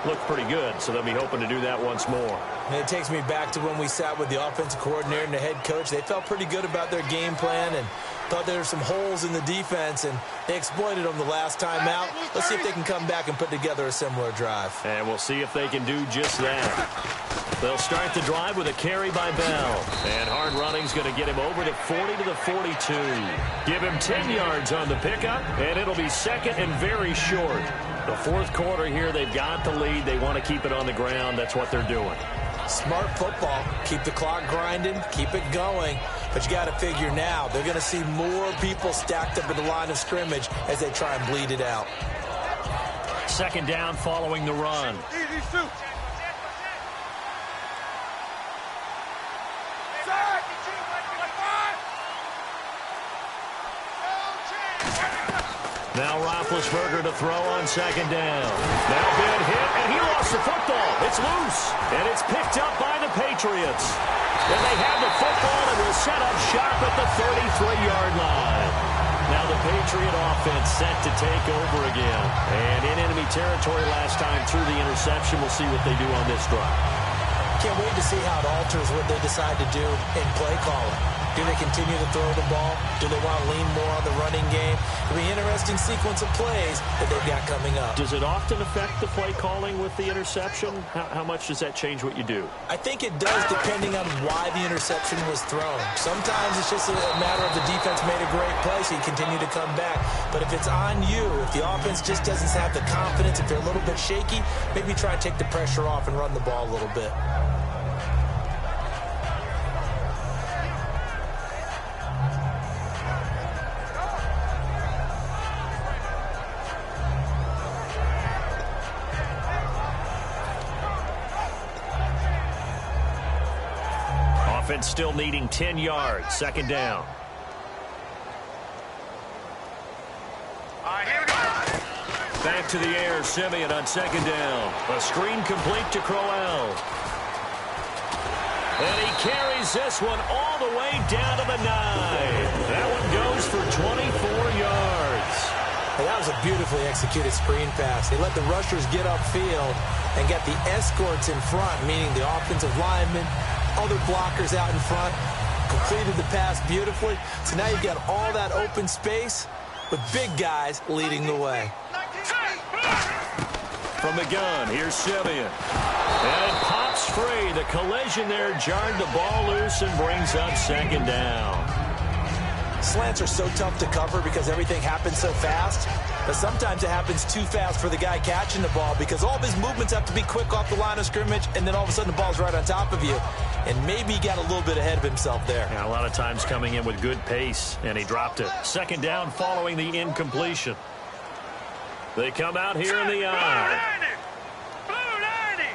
looked pretty good, so they'll be hoping to do that once more. And it takes me back to when we sat with the offensive coordinator and the head coach. They felt pretty good about their game plan and thought there were some holes in the defense, and they exploited them the last time out. Let's see if they can come back and put together a similar drive. And we'll see if they can do just that. They'll start the drive with a carry by Bell. And hard running's going to get him over the 40 to the 42. Give him 10 yards on the pickup, and it'll be 2nd and very short. The 4th quarter here, they've got the lead. They want to keep it on the ground. That's what they're doing. Smart football. Keep the clock grinding. Keep it going. But you got to figure now, they're going to see more people stacked up at the line of scrimmage as they try and bleed it out. 2nd down following the run. Now Roethlisberger to throw on 2nd down. Now been hit, and he lost the football. It's loose, and it's picked up by the Patriots. And they have the football and will set up shop at the 33-yard line. Now the Patriot offense set to take over again. And in enemy territory last time through the interception. We'll see what they do on this drive. Can't wait to see how it alters what they decide to do in play calling. Do they continue to throw the ball? Do they want to lean more on the running game? It'll be an interesting sequence of plays that they've got coming up. Does it often affect the play calling with the interception? How much does that change what you do? I think it does, depending on why the interception was thrown. Sometimes it's just a matter of the defense made a great play, so you continue to come back. But if it's on you, if the offense just doesn't have the confidence, if they're a little bit shaky, maybe try and take the pressure off and run the ball a little bit. Defense still needing 10 yards. Second down. All right, here we go. Back to the air, Simeon on second down. A screen complete to Crowell. And he carries this one all the way down to the 9. That one goes for 24 yards. Well, that was a beautifully executed screen pass. They let the rushers get upfield and get the escorts in front, meaning the offensive linemen, other blockers out in front, completed the pass beautifully. So now you've got all that open space with big guys leading the way. From the gun, here's Simeon. And it pops free. The collision there jarred the ball loose and brings up second down. Slants are so tough to cover because everything happens so fast. But sometimes it happens too fast for the guy catching the ball because all of his movements have to be quick off the line of scrimmage, and then all of a sudden the ball's right on top of you. And maybe he got a little bit ahead of himself there. Yeah, a lot of times coming in with good pace, and he dropped it. Second down following the incompletion. They come out here in the eye. Blue 90.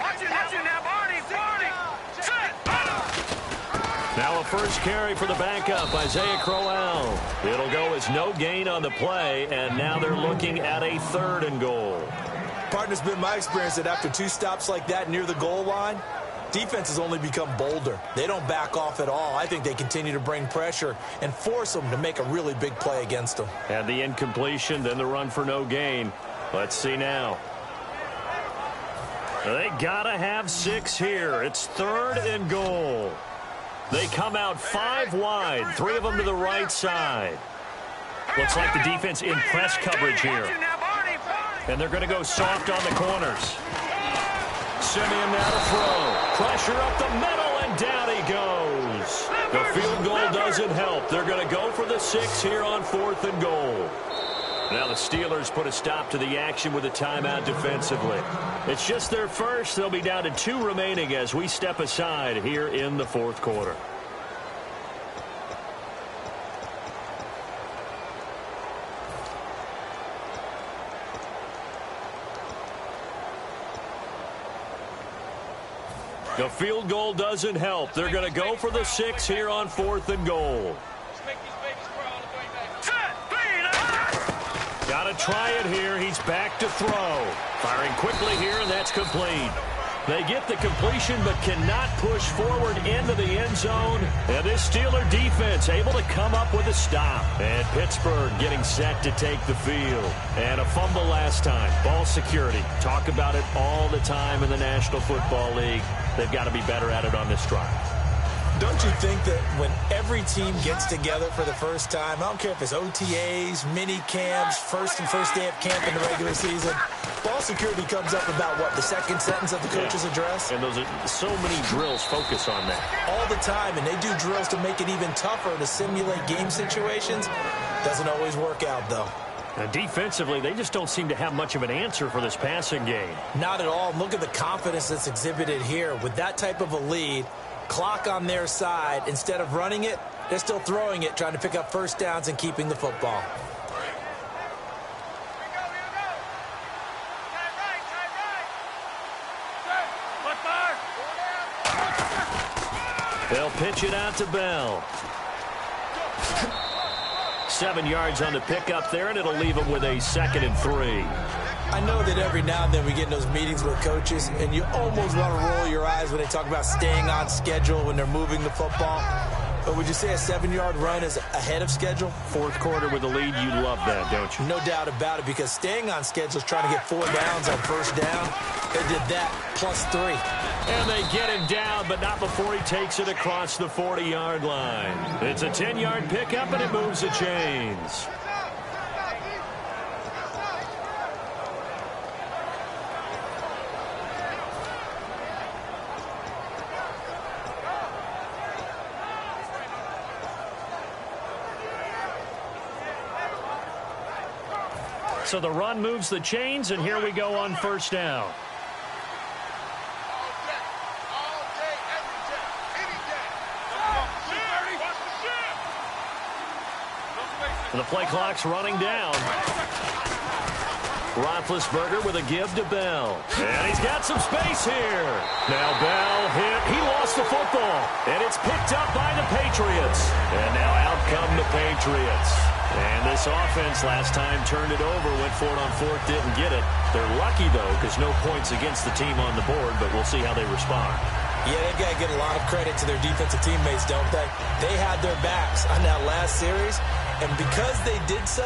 Watch it now, Barney. Now a first carry for the backup, Isaiah Crowell. It'll go as no gain on the play, and now they're looking at a 3rd and goal. Partner's been my experience that after 2 stops like that near the goal line, defense has only become bolder. They don't back off at all. I think they continue to bring pressure and force them to make a really big play against them. And the incompletion, then the run for no gain. Let's see now. They gotta have 6 here. It's 3rd and goal. They come out 5 wide, 3 of them to the right side. Looks like the defense in press coverage here. And they're going to go soft on the corners. Simeon now to throw. Pressure up the middle, and down he goes. The field goal doesn't help. They're going to go for the 6 here on 4th and goal. Now the Steelers put a stop to the action with a timeout defensively. It's just their first. They'll be down to 2 remaining as we step aside here in the 4th quarter. The field goal doesn't help. They're going to go for the 6 here on 4th and goal. Got to try it here. He's back to throw. Firing quickly here, and that's complete. They get the completion but cannot push forward into the end zone. And this Steeler defense able to come up with a stop. And Pittsburgh getting set to take the field. And a fumble last time. Ball security. Talk about it all the time in the National Football League. They've got to be better at it on this drive. Don't you think that when every team gets together for the first time, I don't care if it's OTAs, mini camps, first day of camp in the regular season, ball security comes up about, what, the second sentence of the coach's address? And those are so many drills focus on that. All the time, and they do drills to make it even tougher to simulate game situations. Doesn't always work out, though. And defensively, they just don't seem to have much of an answer for this passing game. Not at all. Look at the confidence that's exhibited here. With that type of a lead, clock on their side, instead of running it, they're still throwing it, trying to pick up first downs and keeping the football. They'll pitch it out to Bell. 7 yards on the pickup there, and it'll leave them with a 2nd and 3. I know that every now and then we get in those meetings with coaches, and you almost want to roll your eyes when they talk about staying on schedule when they're moving the football. But would you say a 7-yard run is ahead of schedule? 4th quarter with a lead, you love that, don't you? No doubt about it, because staying on schedule is trying to get 4 downs on first down. They did that, plus 3. And they get him down, but not before he takes it across the 40-yard line. It's a 10-yard pickup, and it moves the chains. So the run moves the chains, and here we go on first down. The play clock's running down. Roethlisberger with a give to Bell. And he's got some space here. Now Bell hit. He lost the football. And it's picked up by the Patriots. And now out come the Patriots. And this offense last time turned it over, went for it on fourth, didn't get it. They're lucky, though, because no points against the team on the board, but we'll see how they respond. Yeah, they've got to get a lot of credit to their defensive teammates, don't they? They had their backs on that last series, and because they did so,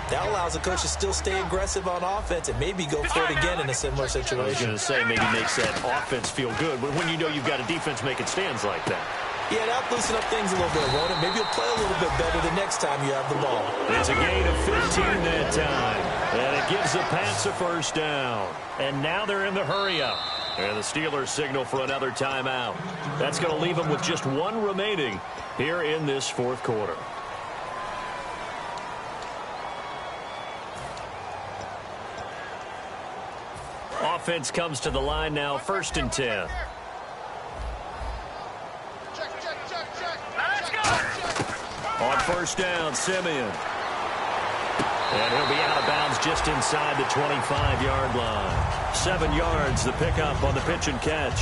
that allows the coach to still stay aggressive on offense and maybe go for it again in a similar situation. I was going to say, maybe makes that offense feel good, but when you know you've got a defense making stands like that. Yeah, that'll loosen up things a little bit, won't it? Maybe you'll play a little bit better the next time you have the ball. It's a gain of 15 that time, and it gives the Pats a first down. And now they're in the hurry-up. And the Steelers signal for another timeout. That's going to leave them with just one remaining here in this fourth quarter. Offense comes to the line now, 1st and 10. On first down, Simeon. And he'll be out of bounds just inside the 25-yard line. 7 yards, the pickup on the pitch and catch.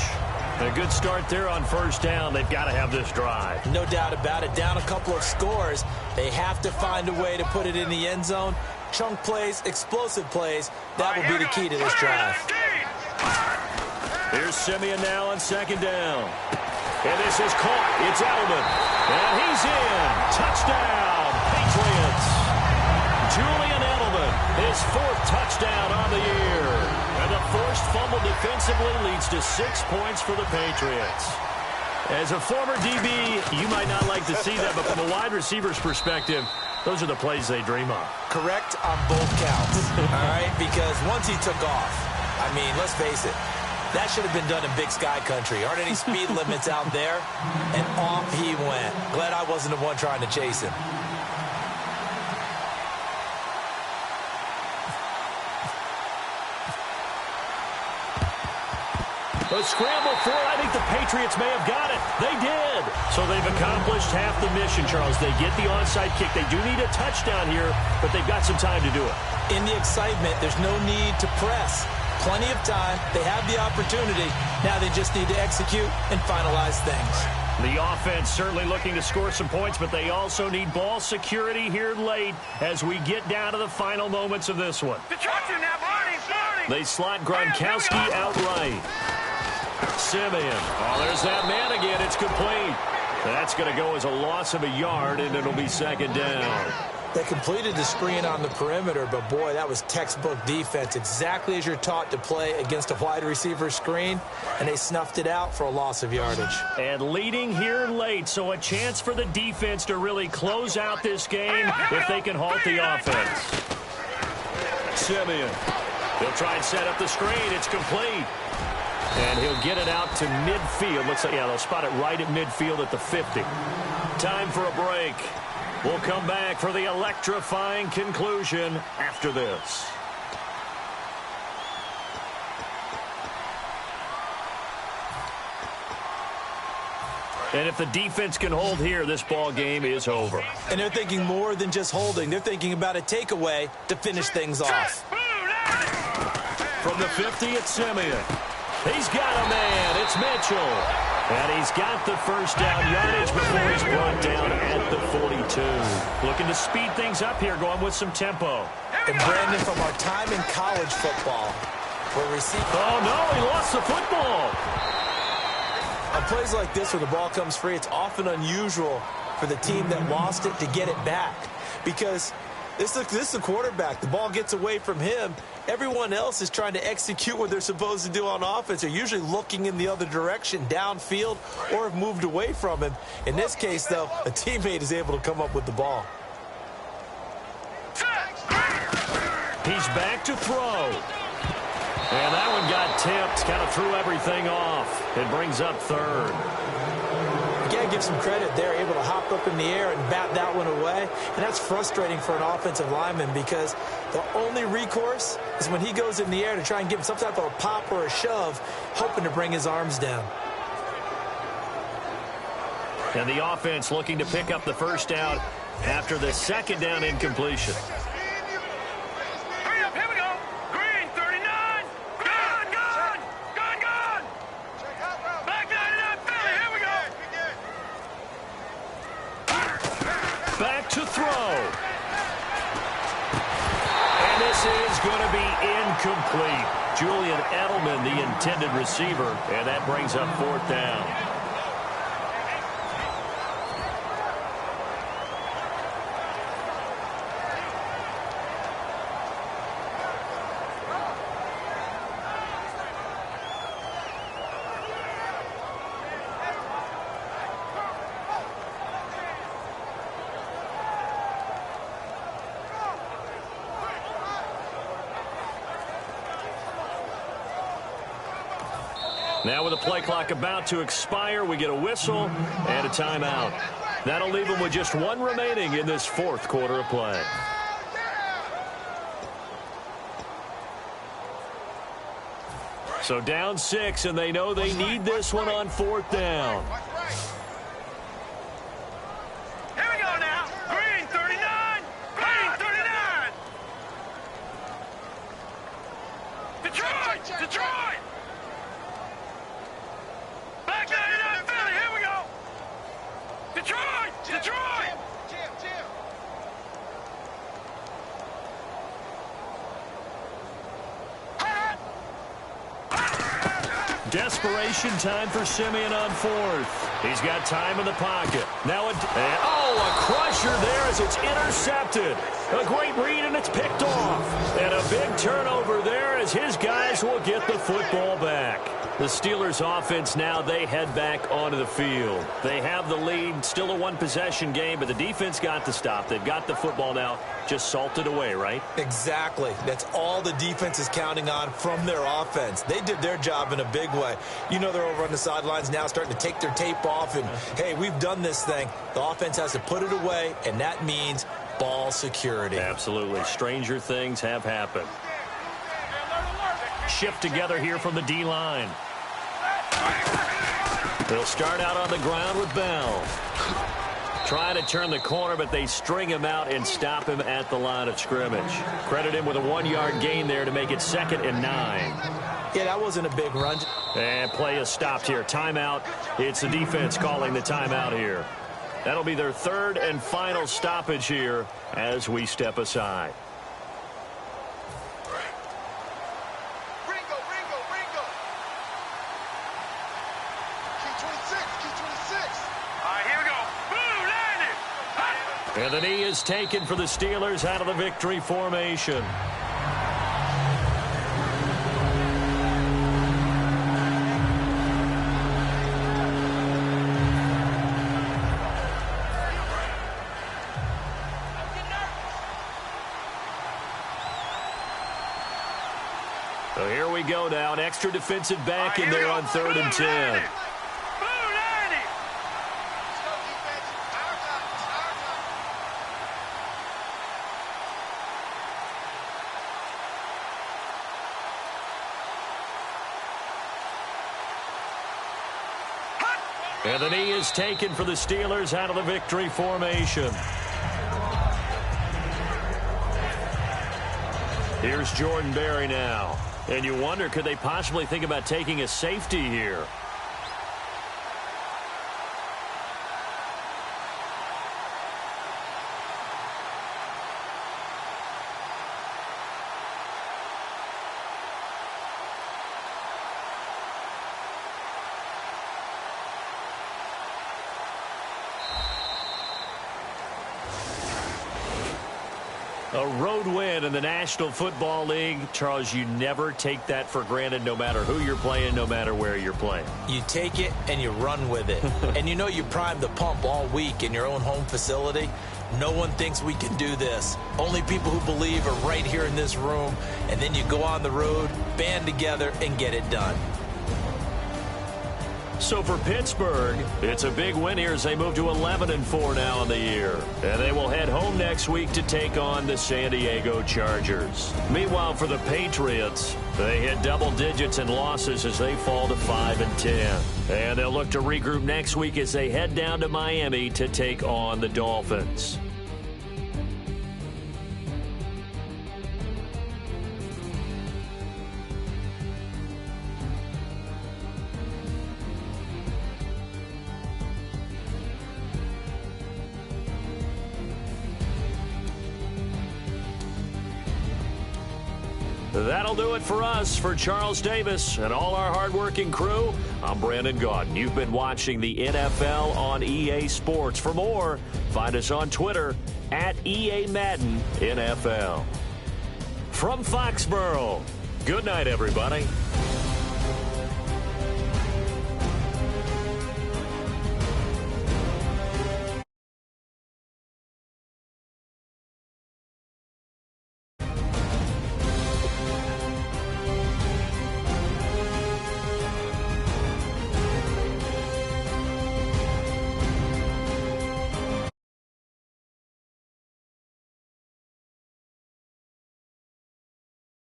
A good start there on first down. They've got to have this drive. No doubt about it. Down a couple of scores. They have to find a way to put it in the end zone. Chunk plays, explosive plays. That will be the key to this drive. Here's Simeon now on 2nd down. And this is caught. It's Edelman. And he's in. Touchdown, Patriots. Julian Edelman, his 4th touchdown on the year. And the forced fumble defensively leads to 6 points for the Patriots. As a former DB, you might not like to see that, but from a wide receiver's perspective, those are the plays they dream of. Correct on both counts, all right? Because once he took off, I mean, let's face it, that should have been done in Big Sky country. Aren't any speed limits out there? And off he went. Glad I wasn't the one trying to chase him. A scramble for it. I think the Patriots may have got it. They did. So they've accomplished half the mission, Charles. They get the onside kick. They do need a touchdown here, but they've got some time to do it. In the excitement, there's no need to press. Plenty of time. They have the opportunity. Now they just need to execute and finalize things. The offense certainly looking to score some points, but they also need ball security here late as we get down to the final moments of this one. They slot Gronkowski outright. Simeon. Oh, there's that man again. It's complete. That's going to go as a loss of a yard, and it'll be 2nd down. They completed the screen on the perimeter, but boy, that was textbook defense. Exactly as you're taught to play against a wide receiver screen, and they snuffed it out for a loss of yardage. And leading here late, so a chance for the defense to really close out this game if they can halt the offense. Simeon. He'll try and set up the screen. It's complete. And he'll get it out to midfield. Looks like, yeah, they'll spot it right at midfield at the 50. Time for a break. We'll come back for the electrifying conclusion after this. And if the defense can hold here, this ball game is over. And they're thinking more than just holding. They're thinking about a takeaway to finish things off. From the 50, it's Simeon. He's got a man. It's Mitchell. And he's got the first down yardage before he's brought down at the 42. Looking to speed things up here, going with some tempo. And Brandon, from our time in college football, where we see... Oh, no, he lost the football. On plays like this where the ball comes free, it's often unusual for the team that lost it to get it back. Because this is the quarterback. The ball gets away from him. Everyone else is trying to execute what they're supposed to do on offense. They're usually looking in the other direction, downfield, or have moved away from him. In this case, though, a teammate is able to come up with the ball. He's back to throw. And that one got tipped, kind of threw everything off. It brings up 3rd. You got to give some credit there, able to hop up in the air and bat that one away. And that's frustrating for an offensive lineman because the only recourse is when he goes in the air to try and give him some type of a pop or a shove, hoping to bring his arms down. And the offense looking to pick up the first down after the 2nd down incompletion. going to be incomplete. Julian Edelman, the intended receiver, and that brings up 4th down. Now with the play clock about to expire, we get a whistle and a timeout. That'll leave them with just 1 remaining in this 4th quarter of play. So down 6, and they know they need this one on 4th down. Here we go now. Green 39. Green 39. Detroit. Detroit. Back 99 Philly. Here we go. Detroit. Detroit. Desperation time for Simeon on 4th. He's got time in the pocket. Now a crusher there as it's intercepted. A great read, and it's picked off. And a big turnover there as his guys will get the football back. The Steelers offense now, they head back onto the field. They have the lead, still a 1-possession game, but the defense got to stop. They've got the football now, just salted away, right? Exactly. That's all the defense is counting on from their offense. They did their job in a big way. You know, they're over on the sidelines now starting to take their tape off, and, hey, we've done this thing. The offense has to put it away, and that means ball security. Absolutely. Stranger things have happened. Shift together here from the D-line. They'll start out on the ground with Bell. Trying to turn the corner, but they string him out and stop him at the line of scrimmage. Credit him with a 1-yard gain there to make it 2nd and 9. Yeah, that wasn't a big run. And play is stopped here. Timeout. It's the defense calling the timeout here. That'll be their 3rd and final stoppage here as we step aside. And the knee is taken for the Steelers out of the victory formation. So here we go now. An extra defensive back in there on 3rd and 10. And the knee is taken for the Steelers out of the victory formation. Here's Jordan Berry now. And you wonder, could they possibly think about taking a safety here? A road win in the National Football League. Charles, you never take that for granted, no matter who you're playing, no matter where you're playing. You take it and you run with it. And you know you primed the pump all week in your own home facility. No one thinks we can do this. Only people who believe are right here in this room. And then you go on the road, band together, and get it done. So for Pittsburgh, it's a big win here as they move to 11-4 now in the year. And they will head home next week to take on the San Diego Chargers. Meanwhile, for the Patriots, they hit double digits in losses as they fall to 5-10. And they'll look to regroup next week as they head down to Miami to take on the Dolphins. That'll do it for us. For Charles Davis and all our hardworking crew, I'm Brandon Gaudin. You've been watching the NFL on EA Sports. For more, find us on Twitter at EA Madden NFL. From Foxborough, good night, everybody.